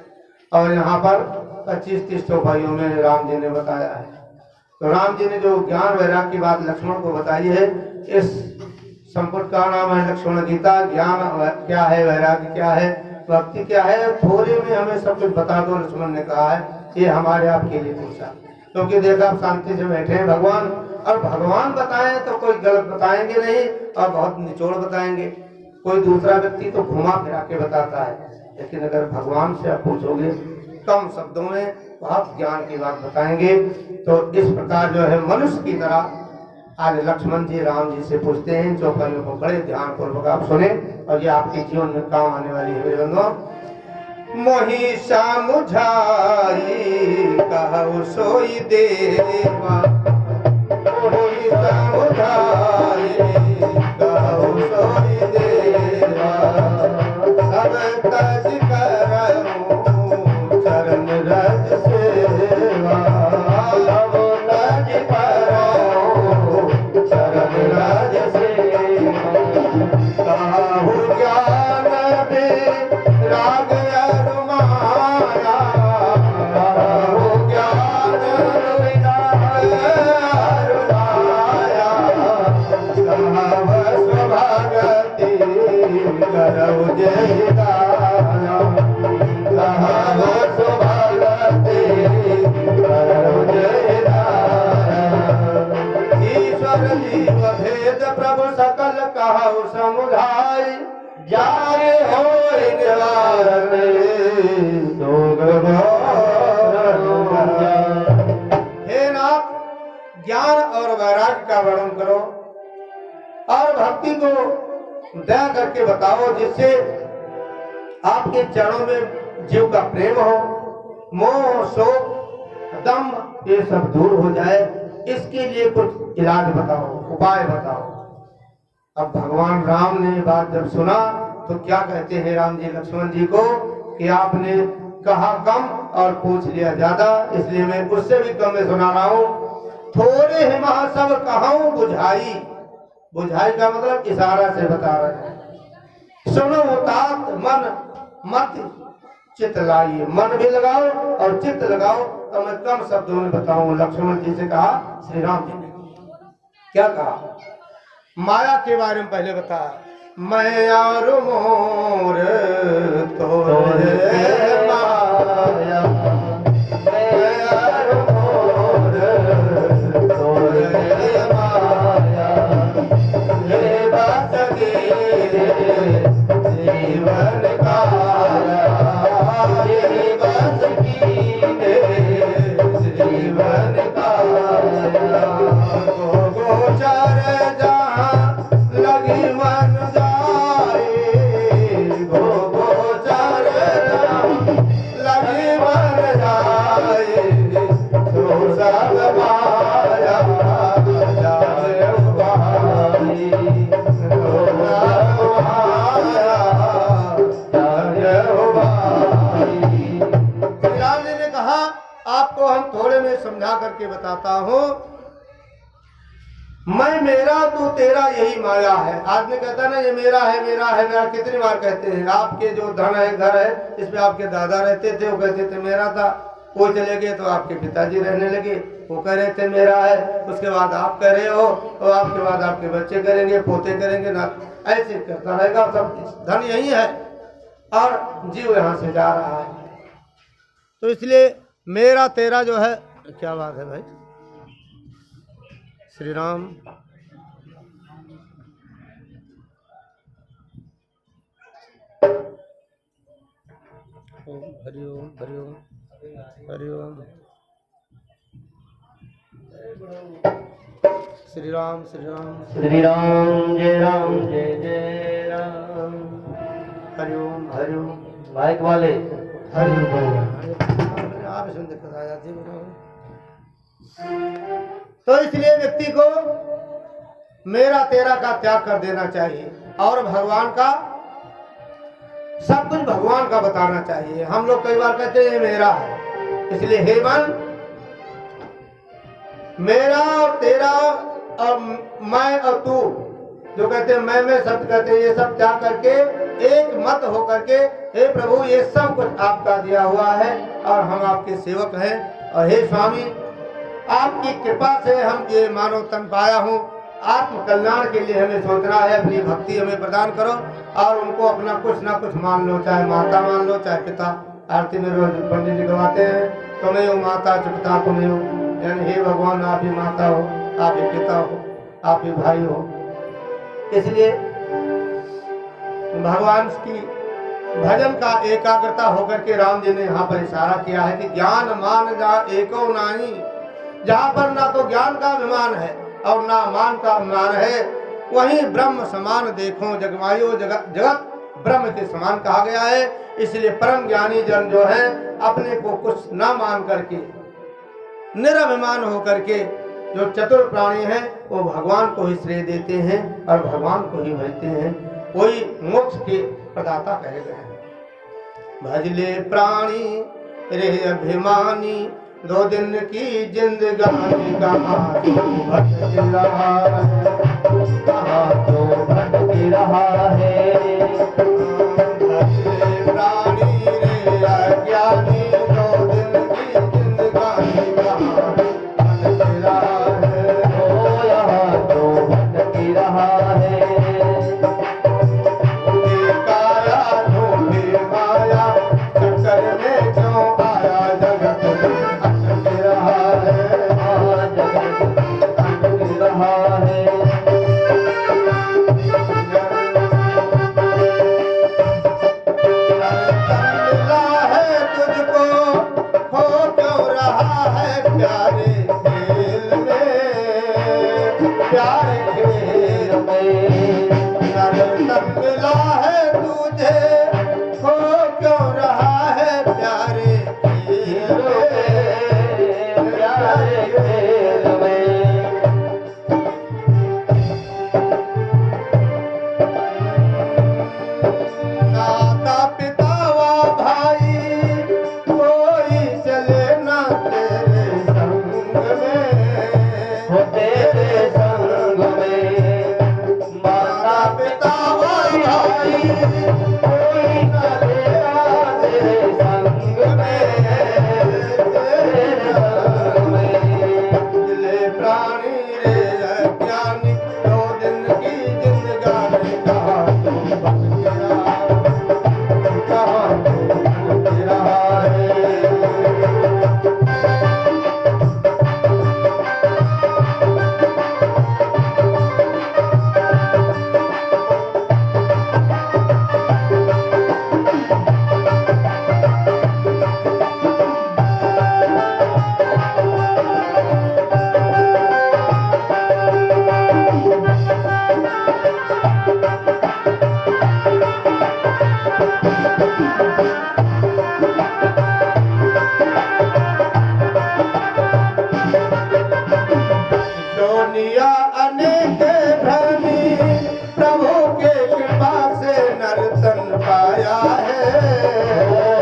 और यहाँ पर 25-30 चौपाइयों में राम जी ने बताया है। तो राम जी ने जो ज्ञान वैराग्य की बात लक्ष्मण को बताई है, इस संपुट का नाम है लक्ष्मण गीता। ज्ञान क्या है, वैराग्य क्या है, भक्ति क्या है, थोड़े में हमें सब कुछ बता दो, लक्ष्मण ने कहा है। ये हमारे आपके लिए पूछा, क्योंकि देखा आप शांति से बैठे हैं भगवान, और भगवान बताएं तो कोई गलत बताएंगे नहीं और बहुत निचोड़ बताएंगे। कोई दूसरा व्यक्ति तो घुमा फिरा के बताता है, लेकिन अगर भगवान से आप पूछोगे कम शब्दों में बहुत ज्ञान की बात बताएंगे। तो इस प्रकार जो है मनुष्य की तरह आज लक्ष्मण जी राम जी से पूछते हैं, चौपाइयों को बड़े ध्यान पूर्वक आप सुने और ये आपके जीवन में काम आने वाली है। मेरे बंधुओं, मोहि समुझाई कहु सोई देवा, मोहि समुझाई कहु सब तज करऊं चरण रज सेवा सब तज करऊं चरण रज सेवा काहू ज्ञान राग अरु माया काहू ज्ञान अरु माया कहाव स्वभागति करौ जय दाया कहाव स्वभागति करौ जय दाया ईश्वर जीव भेद प्रभु सकल कहु समुझाई जाए हो निवारण दोग हे नाथ ज्ञान और वैराग्य का वर्णन करो और भक्ति को दया करके बताओ जिससे आपके चरणों में जीव का प्रेम हो मोह शोक दम्भ ये सब दूर हो जाए इसके लिए कुछ इलाज बताओ उपाय बताओ। अब भगवान राम ने ये बात जब सुना तो क्या कहते हैं राम जी लक्ष्मण जी को कि आपने कहा कम और पूछ लिया ज्यादा, इसलिए मैं उससे भी कम में सुना रहा हूँ। थोड़े ही महा सब कहूँ बुझाई, बुझाई का मतलब इशारा से बता रहे हैं। सुनो तात मन मत चित्त लाइए, मन भी लगाओ और चित्त लगाओ। तो मैं कम शब्दों में बताऊं। लक्ष्मण जी से कहा श्री राम जी ने क्या कहा, माया के बारे में पहले बताया। मैं और मोर तोरे माया, मैं और मोर तोरे माया, ये बात जीवन का ये बात जीवन का गोचर जहाँ लगी मन जाए, गोचर लगी मन जाए, तो सब माया जाए उबाई, तो सब माया जाए उबाई। राम जी ने कहा आपको हम थोड़े में समझा करके बताता हूँ। मैं मेरा तू तेरा यही माया है। आदमी कहता है ना ये मेरा है मेरा है मेरा, कितनी बार कहते हैं। आपके जो धन है घर है इसमें आपके दादा रहते थे, वो कहते थे मेरा था, वो चले गए तो आपके पिताजी रहने लगे, वो कह रहे थे मेरा है, उसके बाद आप कह रहे हो और आपके बाद आपके बच्चे करेंगे, पोते करेंगे ना, ऐसे करता रहेगा। सब धन यही है और जीव यहाँ से जा रहा है। तो इसलिए मेरा तेरा जो है, क्या बात है भाई श्री राम। हरिओम हरिओम हरिओम। श्री राम श्री राम श्री राम जय जय राम। हरिओम हरिओम। माइक वाले आप सुन दिक्कत आ जाती है। तो इसलिए व्यक्ति को मेरा तेरा का त्याग कर देना चाहिए और भगवान का सब कुछ भगवान का बताना चाहिए। हम लोग कई बार कहते हैं मेरा है, इसलिए हे मन मेरा और तेरा और मैं और तू जो कहते हैं मैं शब्द कहते हैं, ये सब त्याग करके एक मत हो करके हे प्रभु ये सब कुछ आपका दिया हुआ है और हम आपके सेवक हैं। और हे स्वामी आपकी कृपा से हम ये मानव तन पाया हूँ, आत्म कल्याण के लिए हमें सोचना है, अपनी भक्ति हमें प्रदान करो और उनको अपना कुछ ना कुछ मान लो, चाहे माता मान लो चाहे पिता। आरती में रोज पंडित जी गवाते हैं तुम्हें हो माता च पिता तुम्हें हो, यानी हे भगवान आप ही माता हो, आप ही पिता हो, आप ही भाई हो। इसलिए भगवान की भजन का एकाग्रता होकर के राम जी ने यहाँ पर इशारा किया है कि ज्ञान मान जा एको नानी, जहाँ पर ना तो ज्ञान का अभिमान है और ना मान का अभिमान है, वहीं ब्रह्म समान देखो जगमायो जगत ब्रह्म के समान कहा गया है। इसलिए परम ज्ञानी जन जो है अपने को कुछ न मान करके निरभिमान होकर के जो चतुर प्राणी हैं वो भगवान को ही श्रेय देते हैं और भगवान को ही भजते हैं। कोई मोक्ष के प्रदाता कहे गए हैं। भजले प्राणी रे अभिमानी, 2 दिन की जिंदगानी कहाँ तो भटक रहा है, कहाँ तो भटक रहा है। भजले प्राणी रे अज्ञानी, 2 दिन की जिंदगानी कहाँ भटक रहा है। ओ यहाँ तो भटक रहा है। काया ढूंढे माया, चक्कर में क्यों आया, जगत में अटक रहा है। जगत भटक रहा है। मिला है तुझको, खो क्यों रहा है प्यारे खेल में, प्यारे खेल में। नरतन मिला है तुझे, खो क्यों रहा है प्यारे खेल में, प्यारे खेल में। नाता पिता व भाई, कोई चले ना तेरे संग में, हो तेरे संग में। माता पिता व भाई, कोई न लेना तेरे संग में, तेरे संग में। भजले प्राणी रे अज्ञानी, 2 दिन की जिंदगानी कहाँ तो भटक रहा, कहाँ तो भटक रहा है। दुनिया अनेक धनी, प्रभु के कृपा से नर्तन पाया है,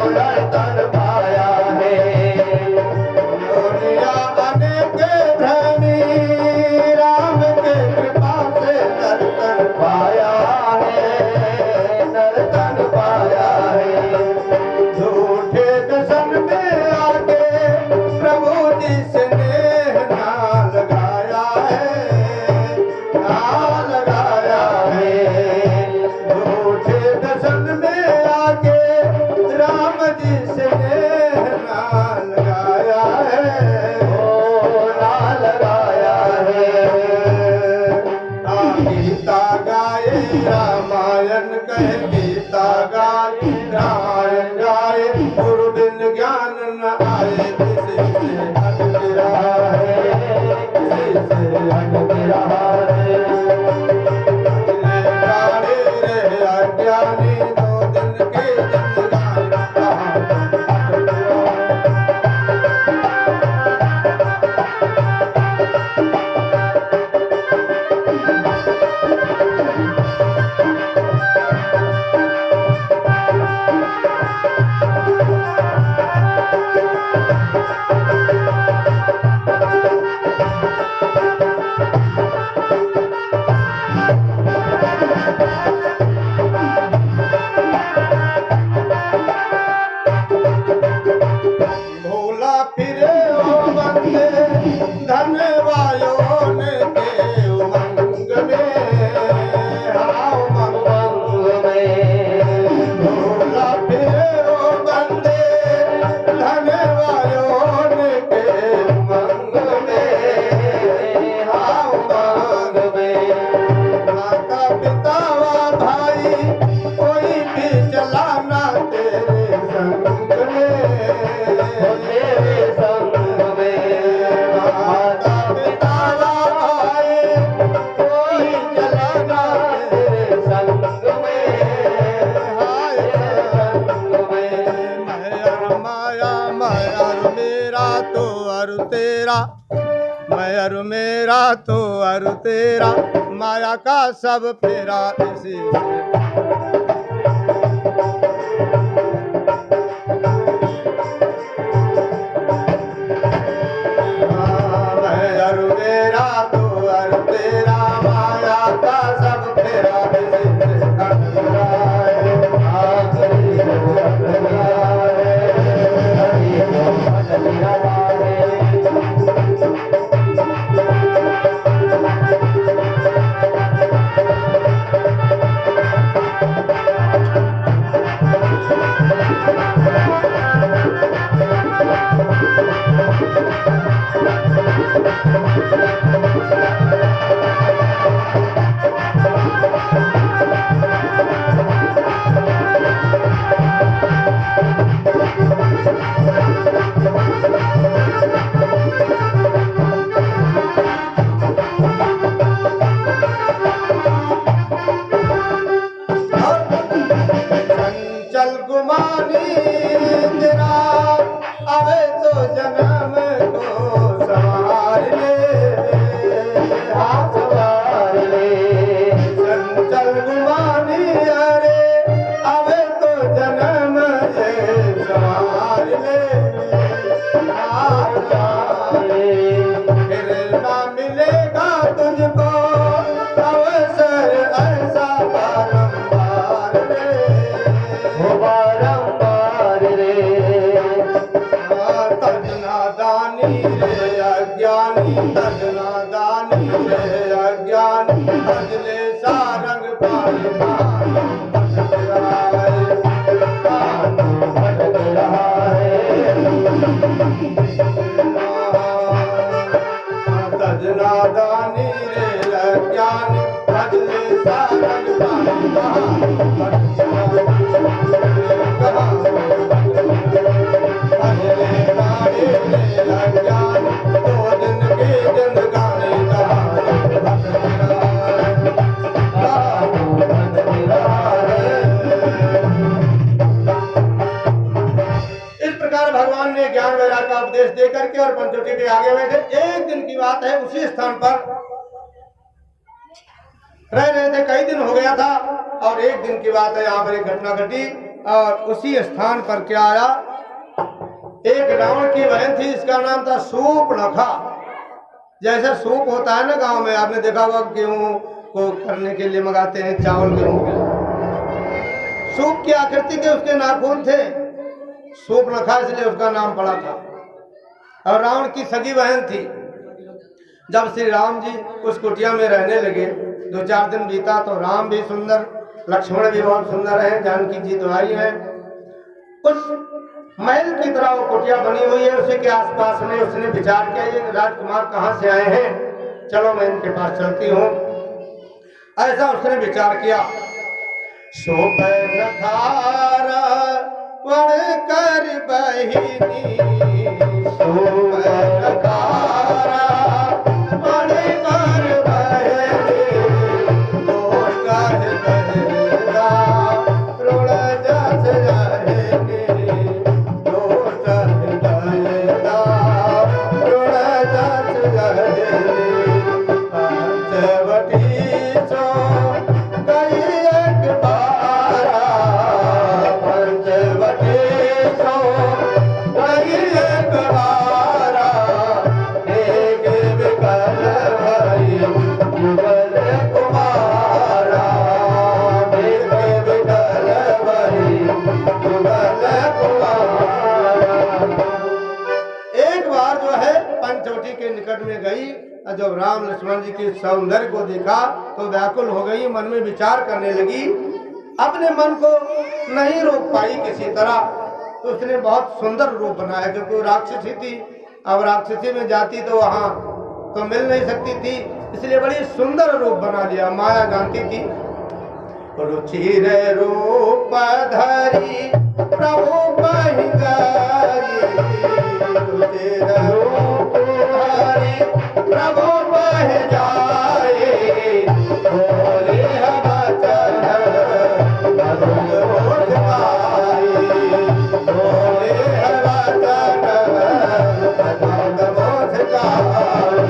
नर्तन पाया है। दुनिया अनेक धनी, राम के कृपा से नर्तन पाया है, नर्तन पाया है। झूठे दर्शन में आके प्रभु जी से नेह ना लगाया है, ना लगाया है। झूठे दर्शन में आके राम जी से नेह ना लगाया है, ओ ना लगाया है। गीता गाए रामायण कहे, गीता गाए रामायण गाए, गुरु बिन ज्ञान न आए, किसी से हट रहा है, किसी से हट रहा है। भजले प्राणी रे अज्ञानी, 2 दिन की जिंदगानी कहाँ तो भटक रहा है। भोला फिरे ओ बंदे, धन वायों के उमंग में, आओ उमंग में। भोला फिरे ओ बंदे, धन वायों के उमंग में, आओ उमंग में। माता पिता व भाई, कोई भी चलाना तेरे संग में, हो तेरे संग में। माता पिता व भाई, कोई चलाना तेरे संग में। हाय संग में। मैं और माया, मैं और मेरा तो और तेरा, मैं और मेरा तो और तेरा, माया का सब फेरा इसी से गुमानी तेरा अबे तो जन्म को सवार ले हाथ सवार ले चंचल गुमानी अरे अबे तो जन्म ये सवार ले हाथ सवार ले फिर ना मिलेगा तुझको अवसर ऐसा बारंबार रे बारंबार रे तजनादानी रे अज्ञानी तजनादानी रे अज्ञानी बदले सारंग पानी भटक रहा है तजनादानी रे अज्ञानी बदले सारंग पानी भटक रहा भगवान ने ज्ञान वैराग्य का उपदेश दे करके और पंचवटी के आगे बैठे। एक दिन की बात है, उसी स्थान पर रह रहे थे, कई दिन हो गया था और एक दिन की बात है, यहाँ पर एक घटना घटी और उसी स्थान पर क्या आया, एक रावण की बहन थी, इसका नाम था सूर्पणखा। जैसे सूप होता है ना गांव में, आपने देखा होगा गेहूं को करने के लिए मंगाते हैं, चावल गेहूं के। सूप की आकृति के उसके नाखून थे, सूर्पणखा इसलिए उसका नाम पड़ा था। और रावण की सगी बहन थी। जब श्री राम जी उस कुटिया में रहने लगे, 2-4 दिन बीता तो राम भी सुंदर, लक्ष्मण भी बहुत सुंदर है, जानकी जी तो आई है। उस महल की तरह वो कुटिया बनी हुई है, उसी के आसपास में उसने विचार किया, ये राजकुमार कहाँ से आए हैं, चलो मैं इनके पास चलती हूँ। ऐसा उसने विचार किया। कर बहिनी सोपनकारा कर बहिनी दोष कर बहिदा रोड़ जस रहनी दोष कर बहिदा रोड़ जस रहनी पंचवटी सो गई एक बारा पंचवटी के निकट में गई। जब राम लक्ष्मण जी के सौंदर्य को देखा तो व्याकुल हो गई, मन में विचार करने लगी, अपने मन को नहीं रोक पाई किसी तरह। तो उसने बहुत सुंदर रूप बनाया, क्योंकि वो राक्षसी थी। अब राक्षसी में जाती तो वहां तो मिल नहीं सकती थी, इसलिए बड़ी सुंदर रूप बना लिया, माया जानती थी। रुचिर रूप धरी प्रभु बहिंगारी रुचिर रूप धरी प्रभु बह जाए बोले वचन मधुर गाए बोले वचन मधुर गाए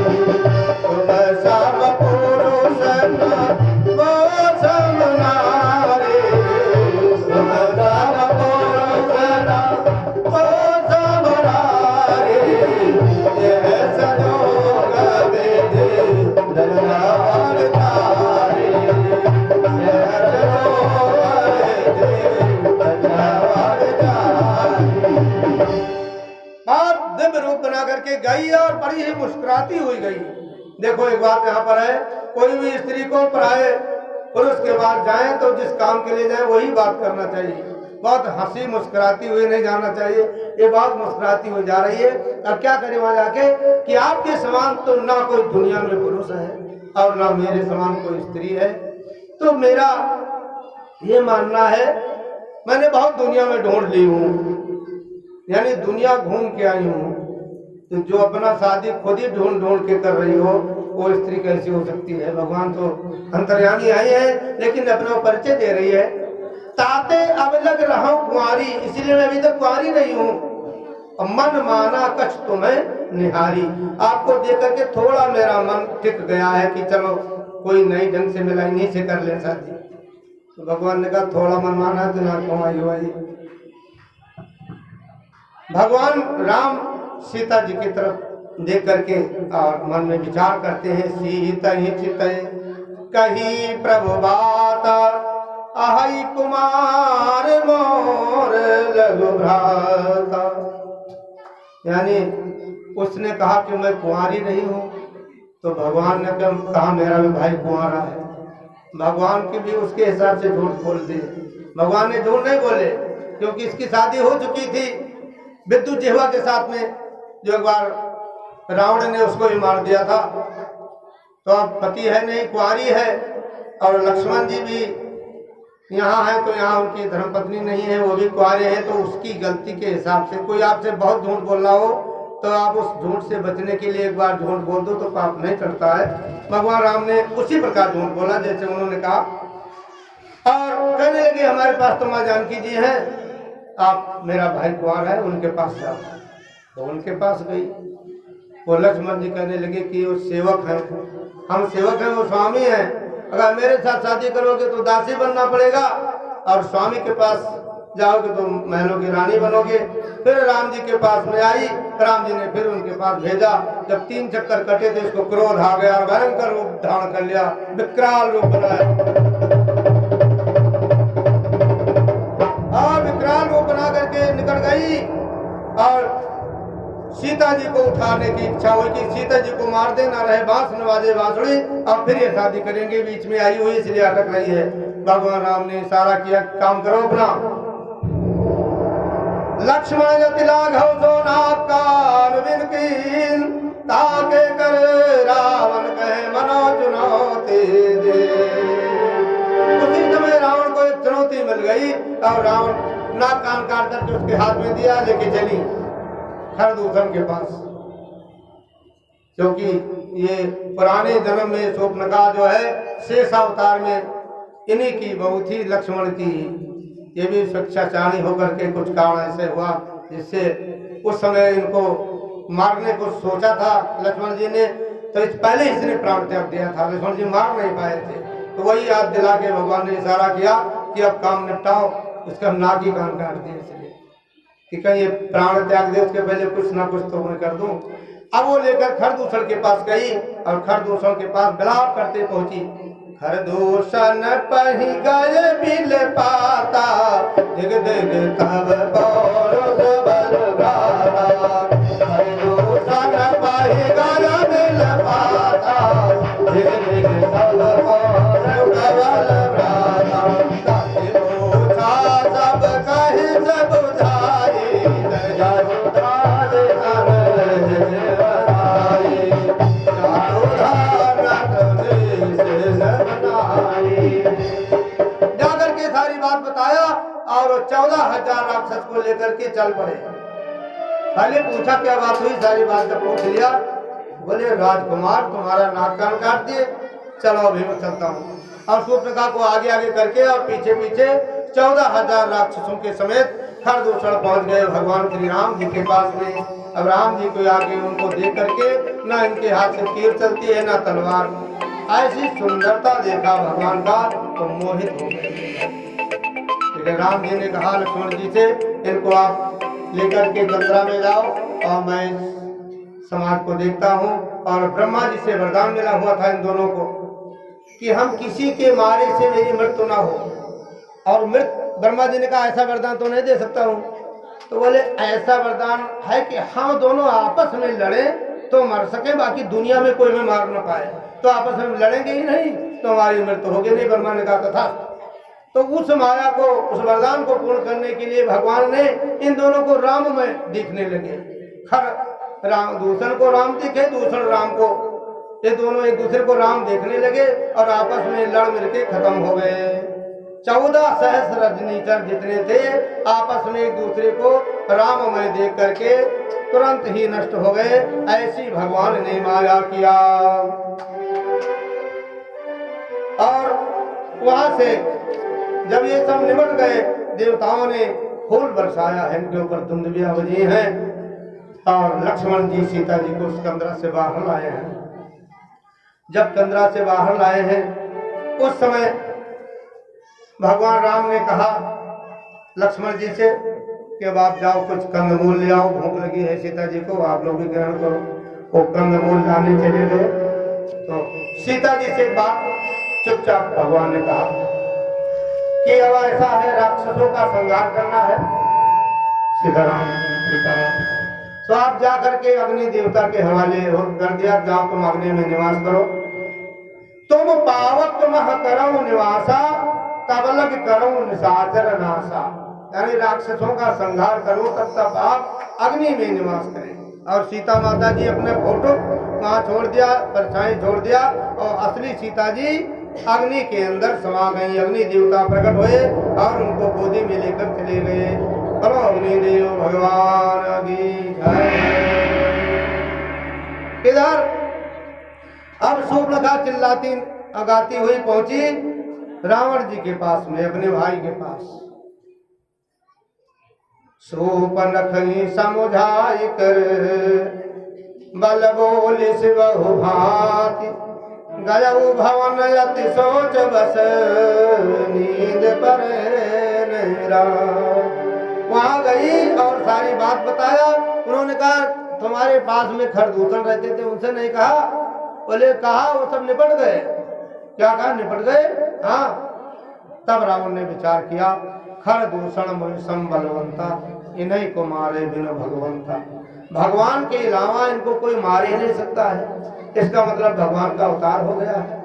तुम सब पुरुष वो समनारे तुम सब पुरुष वो समनारे यह संयोग वेदे दरबार तारे यह संयोग वेदे दरबार तारे। बात दिव्य रूप बना करके गई और बड़ी ही मुस्कुराती हुई गई। देखो एक बात यहाँ पर है, कोई भी स्त्री को पराये पुरुष के बाद जाए तो जिस काम के लिए जाए वही बात करना चाहिए। बहुत हंसी मुस्कुराती हुई नहीं जाना चाहिए, ये बहुत मुस्कुराती हुई जा रही है। अब क्या करें वहां जाके कि आपके समान तो ना कोई दुनिया में पुरुष है और ना मेरे समान कोई स्त्री है। तो मेरा ये मानना है, मैंने बहुत दुनिया में ढूंढ ली हूँ, यानी दुनिया घूम के आई हूँ। तो जो अपना शादी खुद ही ढूंढ ढूंढ के कर रही हो वो स्त्री कैसी हो सकती है। भगवान तो अंतर्यामी आई है, लेकिन अपना परिचय दे रही है। ताते अब लग रहा हूं कुंवारी, इसलिए मैं अभी तक कुंवारी नहीं हूं। मन माना कछ तुम्हें निहारी, आपको देख करके थोड़ा मेरा मन टिक गया है कि चलो कोई नई ढंग से मिला, इन्हीं से कर ले शादी। तो भगवान ने कहा थोड़ा मन माना तो ना कमाई हुआ। भगवान राम सीता जी की तरफ देख करके और मन में विचार करते हैं, सीता ही चित कही प्रभु बात, आहई कुमार मोर लघु भ्राता। यानी उसने कहा कि मैं कुंवारी नहीं हूं, तो भगवान ने कहा मेरा भी भाई कुंवारा है। भगवान की भी उसके हिसाब से झूठ बोल दी। भगवान ने झूठ नहीं बोले, क्योंकि इसकी शादी हो चुकी थी विद्युत जिह्वा के साथ में, जो एक बार रावण ने उसको ही मार दिया था। तो अब पति है नहीं, कुंवारी है, और लक्ष्मण जी भी यहाँ है, तो यहाँ उनकी धर्मपत्नी नहीं है, वो भी कुंवारे हैं। तो उसकी गलती के हिसाब से कोई आपसे बहुत झूठ बोल रहा हो तो आप उस झूठ से बचने के लिए एक बार झूठ बोल दो तो पाप नहीं चढ़ता है। भगवान राम ने उसी प्रकार झूठ बोला जैसे उन्होंने कहा, और कहने लगे हमारे पास तो माँ जानकी जी हैं, आप मेरा भाई कुंवार है, उनके पास जाओ। तो उनके पास गई। वो लक्ष्मण जी कहने लगे कि वो सेवक हैं, हम सेवक हैं, वो स्वामी हैं, अगर मेरे साथ शादी करोगे तो दासी बनना पड़ेगा, और स्वामी के पास जाओगे तो महलों की रानी बनोगे। फिर राम जी के पास में आई, राम जी ने फिर उनके पास भेजा। जब 3 चक्कर कटे थे इसको क्रोध आ गया, भयंकर रूप धारण कर लिया, विकराल रूप बनाया, और विकराल रूप बना करके निकल गई। और सीता जी को उठाने की इच्छा हुई कि सीता जी को मार देना रहे, बांस नवाजे बांसुरी, और फिर ये शादी करेंगे। बीच में आई हुई इसलिए अटक रही है। भगवान राम ने इशारा किया, काम करो अपना। लक्ष्मण जति लाघव सोनाथ कान बिनकीन, ताके कर रावण कहे मनो चुनौती दे। उसी समय रावण को एक चुनौती मिल गई, और रावण नाक कान काट करके उसके हाथ में दिया, लेके चली खरदूषण के पास। क्योंकि ये पुराने जन्म में शूर्पणखा जो है शेष अवतार में इन्हीं की बहू थी, लक्ष्मण की। ये भी स्वेच्छाचारी होकर के कुछ कारण ऐसे हुआ जिससे उस समय इनको मारने को सोचा था लक्ष्मण जी ने, तो इस पहले इसने प्राण त्याग दिया था, लक्ष्मण जी मार नहीं पाए थे। तो वही याद दिला के भगवान ने इशारा किया कि अब काम निपटाओ, उसका नाक ही कान काट दिए, इसलिए कि कहीं ये प्राण त्याग दे उसके पहले कुछ ना कुछ तो मैं कर दूं। अब वो लेकर खरदूषण के पास गई, और खरदूषण के पास विलाप करते पहुंची। खरदूषण पही गए बिल पाता, दिग दिग तब पौरुष बल गाता। खरदूषण पही गए बिल पाता, दिग दिग तब पौरुष बल गाता। ताकि पूछा सब कही सब बुझाई, जरुधार जाकर के सारी बात बताया, और 14,000 राक्षस को लेकर के चल पड़े। पहले पूछा क्या बात हुई, सारी बात जब पूछ लिया, बोले राजकुमार तुम्हारा नाक कान काट दिए, चलो अभी मैं चलता हूँ। और शूर्पणखा को आगे आगे करके और पीछे पीछे 14,000 राक्षसों के समेत खरदूषण पहुंच गए भगवान श्री राम जी के पास में। अब राम जी को आगे उनको देख करके ना इनके हाथ से तीर चलती है ना तलवार, ऐसी सुंदरता देखा भगवान का तो मोहित हो गए। राम जी ने कहा लक्ष्मण जी से, इनको आप लेकर के गंगा में जाओ, और मैं समाज को देखता हूँ। और ब्रह्मा जी से वरदान मिला हुआ था इन दोनों को कि हम किसी के मारे से मेरी मृत्यु ना हो, और ब्रह्मा जी ने कहा ऐसा वरदान तो नहीं दे सकता हूँ। तो बोले ऐसा वरदान है कि हम दोनों आपस में लड़े तो मर सके, बाकी दुनिया में कोई में मार न पाए। तो आपस में लड़ेंगे ही नहीं तो हमारी मृत्यु होगी नहीं। ब्रह्मा ने कहा था। तो उस माया को, उस वरदान को पूर्ण करने के लिए भगवान ने इन दोनों को राम में दिखने लगे। खर राम दूसर को राम दिखे, दूसर राम को, ये दोनों एक दूसरे को राम देखने लगे और आपस में लड़ मिल के खत्म हो गए। 14 सहस्र रजनीचर जितने थे आपस में एक दूसरे को राममय देख करके तुरंत ही नष्ट हो गए। ऐसी भगवान ने माया किया। और वहां से जब ये सब निमट गए, देवताओं ने फूल बरसाया है, इनके ऊपर दुंदुभियां बजी हैं और लक्ष्मण जी सीता जी को उस कंदरा से बाहर लाए हैं। जब कंदरा से बाहर लाए हैं उस समय भगवान राम ने कहा लक्ष्मण जी से कि अब आप जाओ कुछ कंदमूल ले आओ, भूख लगी है सीता जी को, आप लोग भी ग्रहण करो। वो कंदमूल लाने चले गए तो सीता जी से बात चुपचाप भगवान ने कहा कि अब ऐसा है, राक्षसों का संहार करना है। सीताराम तो आप जा करके अग्नि देवता के हवाले कर दिया, जाओ तुम अग्नि में निवास करो। तुम पावक मह करो निवासा, तब लग करो निशाचर नासा। यानी राक्षसों का संहार करो तब तक आप अग्नि में निवास करें। और सीता माता जी अपने फोटो वहां छोड़ दिया, परछाई छोड़ दिया और असली सीता जी अग्नि के अंदर समा गई। अग्नि देवता प्रकट हुए और उनको गोदी में लेकर चले गए। बोलो अग्निदेव भगवान की जय। इधर अब शूर्पणखा चिल्लाती गाती हुई पहुंची रावण जी के पास में, अपने भाई के पास। शूर्पणखी समुझाई कर बल बोली शिवहु भांति, गयऊ भवन अति सोच बस नींद पर वहां गई और सारी बात बताया। उन्होंने कहा तुम्हारे पास में खरदूषण रहते थे, उनसे नहीं कहा? बोले कहा, वो सब निपट गए। क्या कहा? निपट गए। हाँ। तब रावण ने विचार किया, खरदूषण संबलवंता, इन्हीं को मारे बिना भगवंता। भगवान के अलावा इनको कोई मार ही नहीं सकता है। इसका मतलब भगवान का अवतार हो गया है।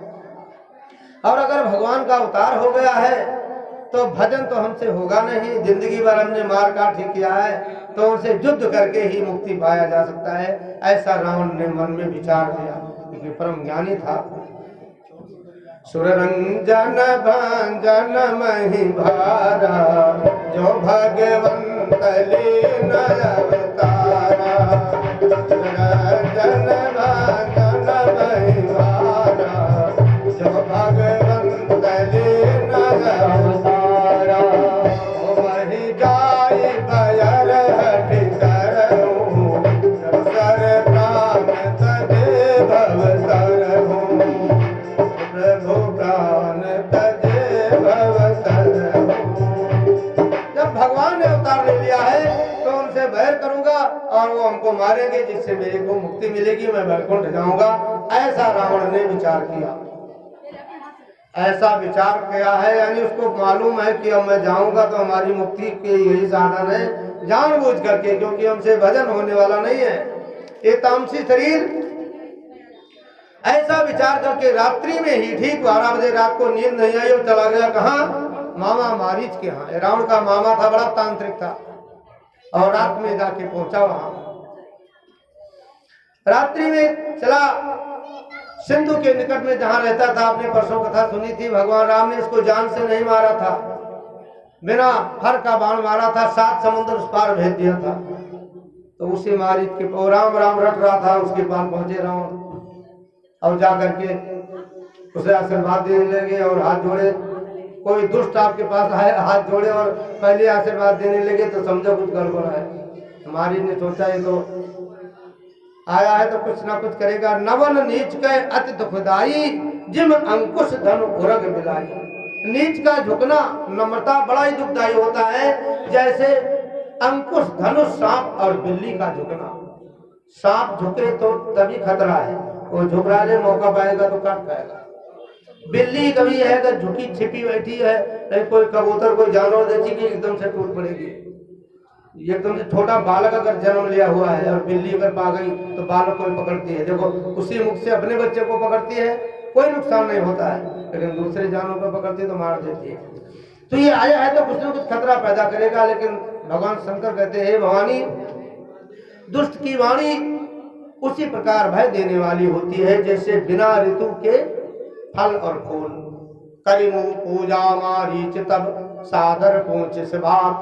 और अगर भगवान का अवतार हो गया है तो भजन तो हमसे होगा नहीं। जिंदगी भर हमने मार काट ही किया है, तो उनसे युद्ध करके ही मुक्ति पाया जा सकता है। ऐसा रावण ने मन में विचार किया, क्योंकि परम ज्ञानी था। सुररंजन भंजन मही भारा, जो भगवंत लीन अवतारा। सुररंजन भंजन मही भारा, जो भगवंत लीन अवतारा। मही जाय बयर हठि करऊं, सर प्राण तजे भवतरऊं। प्रभु प्राण तजे भवतरऊं। जब भगवान ने अवतार ले लिया है तो उनसे बैर करूंगा और वो हमको मारेंगे, जिससे मेरे को मुक्ति मिलेगी, मैं वैकुंठ जाऊंगा। ऐसा रावण ने विचार किया। ऐसा विचार किया है, यानी उसको मालूम है कि अब मैं जाऊंगा तो हमारी मुक्ति के यही साधन है, जानबूझ करके, क्योंकि हमसे भजन होने वाला नहीं है। ये तामसी शरीर ऐसा विचार करके रात्रि में ही ठीक 12 बजे रात को नींद नहीं आई और चला गया कहाँ? मामा मारीच के यहाँ। रावण का मामा था, बड़ा तांत्रिक था, और रात में जाके पहुंचा वहां। रात्रि में चला सिंधु के निकट में जहां रहता था। आपने परसों कथा सुनी थी, भगवान राम ने इसको जान से नहीं मारा था, बिना फर का बाण मारा था, 7 समुद्र उस पार भेज दिया था। तो उसे मारी के राम राम रट रहा था, उसके पास पहुंचे रावण और जाकर के उसे आशीर्वाद देने लगे और हाथ जोड़े। कोई दुष्ट आपके पास आए, हाथ जोड़े और पहले आशीर्वाद देने लगे तो समझो कुछ गड़बड़ है। हमारी ने सोचा ये तो आया है तो कुछ ना कुछ करेगा। नवन नीच के अति दुखदाई, जिम अंकुश धन उरग मिलाई। नीच का झुकना, नम्रता बड़ा ही दुखदाई होता है, जैसे अंकुश धनुष सांप और बिल्ली का झुकना। सांप झुके तो तभी खतरा है, वो झुक रहा है, मौका पाएगा तो काट पाएगा। बिल्ली कभी है अगर झुकी छिपी बैठी है, कोई कबूतर कोई जानवर देखी कि एकदम से टूट पड़ेगी। एकदम से छोटा बालक अगर जन्म लिया हुआ है और बिल्ली अगर पा गई तो बालक को पकड़ती है, देखो उसी मुख से अपने बच्चे को पकड़ती है, कोई नुकसान नहीं होता है, लेकिन दूसरे जानवर को पकड़ती है तो मार देती है। तो ये आया है तो कुछ ना कुछ खतरा पैदा करेगा। लेकिन भगवान शंकर कहते हैं, भवानी दुष्ट की वाणी उसी प्रकार भय देने वाली होती है जैसे बिना ऋतु के फल और फूल। करिमु पूजा मारीच तब सादर पूछ भाग,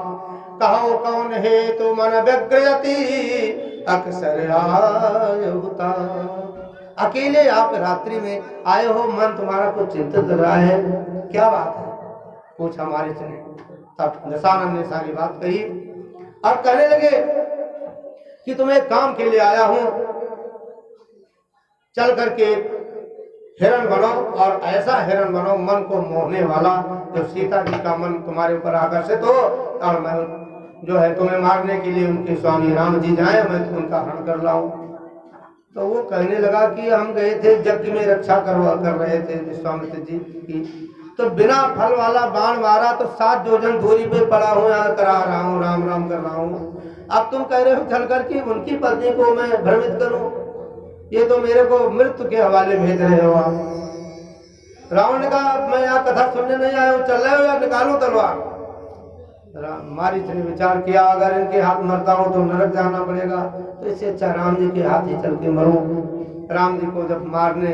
कहो कौन है तो मन व्यग्रयति अक्सर आयुता। अकेले आप रात्रि में आए हो, मन तुम्हारा कुछ चिंतित लग रहा है, क्या बात है? पूछा मारिच ने। तब दशानन ने सारी बात कही और कहने लगे कि तुम्हें एक काम के लिए आया हूं, चल करके हिरण बनो और ऐसा हिरण बनो मन को मोहने वाला, जो सीता जी का मन तुम्हारे ऊपर आकर्षित हो, और मैं जो है तुम्हें मारने के लिए उनके स्वामी राम जी जाए, मैं तो उनका हरण कर लाऊं। तो वो कहने लगा कि हम गए थे यज्ञ में रक्षा कर रहे थे विश्वामित्र जी की, तो बिना फल वाला बाण मारा तो 7 योजन दूरी पे पड़ा हूँ, यहाँ करा रहा हूँ, राम राम कर रहा हूँ। अब तुम कह रहे हो चल करके उनकी पत्नी को मैं भ्रमित करूं, ये तो मेरे को मृत्यु के हवाले भेज रहे हो आप। रावण ने कहा मैं यहाँ कथा सुनने नहीं आया हूँ, चल रहे हो या निकालो तलवार। मारीच ने विचार किया अगर इनके हाथ मरता हूँ तो नरक जाना पड़ेगा, तो इससे अच्छा राम जी के हाथ ही चल के मरूं। राम जी को जब मारने,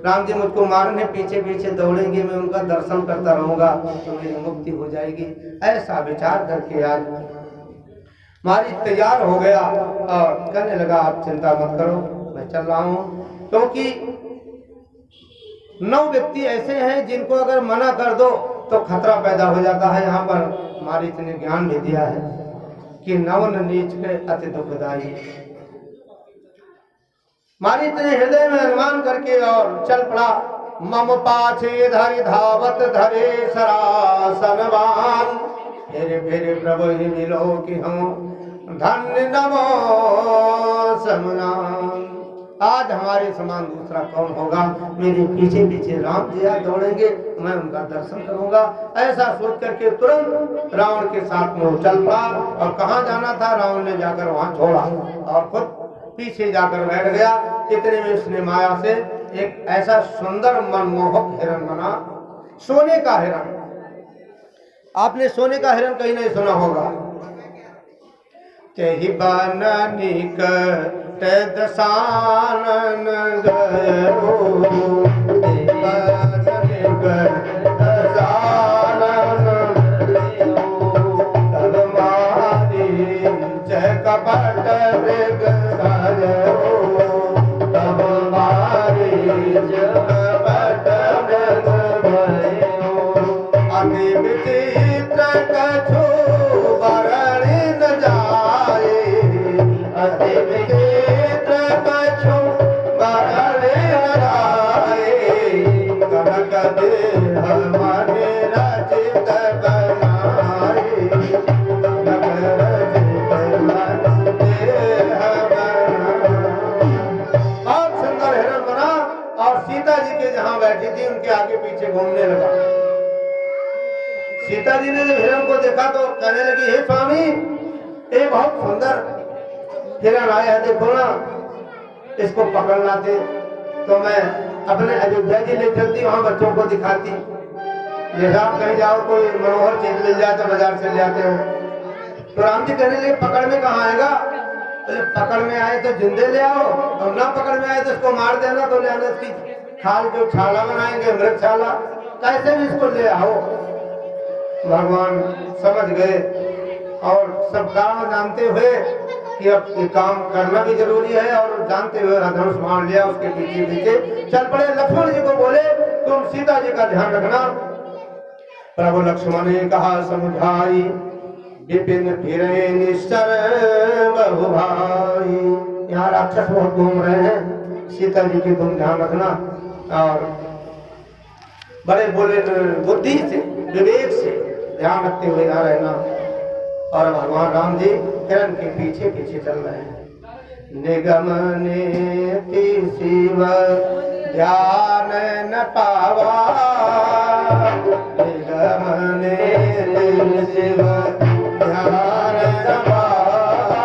राम जी मुझको मारने पीछे पीछे दौड़ेंगे, मैं उनका दर्शन करता रहूंगा तो मेरी मुक्ति हो जाएगी। ऐसा विचार करके आज मारीच तैयार हो गया और कहने लगा आप चिंता मत करो, मैं चल रहा हूँ। क्योंकि 9 व्यक्ति ऐसे हैं जिनको अगर मना कर दो तो खतरा पैदा हो जाता है। यहाँ पर मारीच ने ज्ञान भी दिया है कि नवन नीच के अति दुखदाई। मारीच ने हृदय में अनुमान करके और चल पड़ा। मम पाछे धरि धावत धरे सरासनवान, फिर प्रभु ही मिलो कि हम धन्य नमो समनान। आज हमारे समान दूसरा कौन होगा, मेरे पीछे पीछे राम जी दौड़ेंगे, मैं उनका दर्शन करूंगा। ऐसा सोच करके तुरंत रावण के साथ में वो चल पड़ा और कहाँ जाना था रावण ने जाकर वहां छोड़ा और खुद पीछे जाकर बैठ गया। इतने में उसने माया से एक ऐसा सुंदर मनमोहक हिरण बना, सोने का हिरण। आपने सोने का हिरण कहीं नहीं सुना होगा। तेहि बननिक दशानन गयो, तेहि बननिक दशानन गयो, तब मारीच कपट मृग धरो, तब मारीच कपट मृग भयो, अति विचित्र कछु वर्णि न जाए, अति विचित्र कछु वर्णि न जाए, कनक देह मन रचित बनाए, कनक रचित मन देह बनाए। और सुंदर हिरण बना और सीता जी के जहां बैठी थी उनके आगे पीछे घूमने लगा। सीता जी ने जब हिरण को देखा तो कहने लगी हे स्वामी, ये बहुत सुंदर हिरण आया है, देखो ना, इसको पकड़ना थे तो मैं अपने अयोध्या जी ले चलती, वहां बच्चों को दिखाती। जैसा आप कहीं जाओ कोई मनोहर चीज मिल जाए तो बाजार से ले आते हो। तो राम जी कहने लगे पकड़ में कहाँ आएगा, तो पकड़ में आए तो जिंदे ले आओ और ना पकड़ में आए तो इसको मार देना, तो ले आना इसकी खाल जो छाला बनाएंगे मृग छाला, कैसे भी इसको ले आओ। भगवान समझ गए और सब कारण जानते हुए कि अब ये काम करना भी जरूरी है, और जानते हुए धनुष बाण लिया, उसके पीछे पीछे चल पड़े। लक्ष्मण जी को बोले तुम सीता जी का ध्यान रखना। प्रभु लक्ष्मण ने कहा समझाई, विपिन फिरे निश्चर बहु भाई। यहाँ राक्षस बहुत घूम रहे हैं, सीता जी की तुम ध्यान रखना। और बड़े बोले बुद्धि से विवेक से ध्यान रखते हुए यहाँ रहना। और भगवान राम जी हिरण के पीछे पीछे चल रहे हैं। निगमने शिव ध्यान न पावा, निगमने शिव ध्यान न पावा,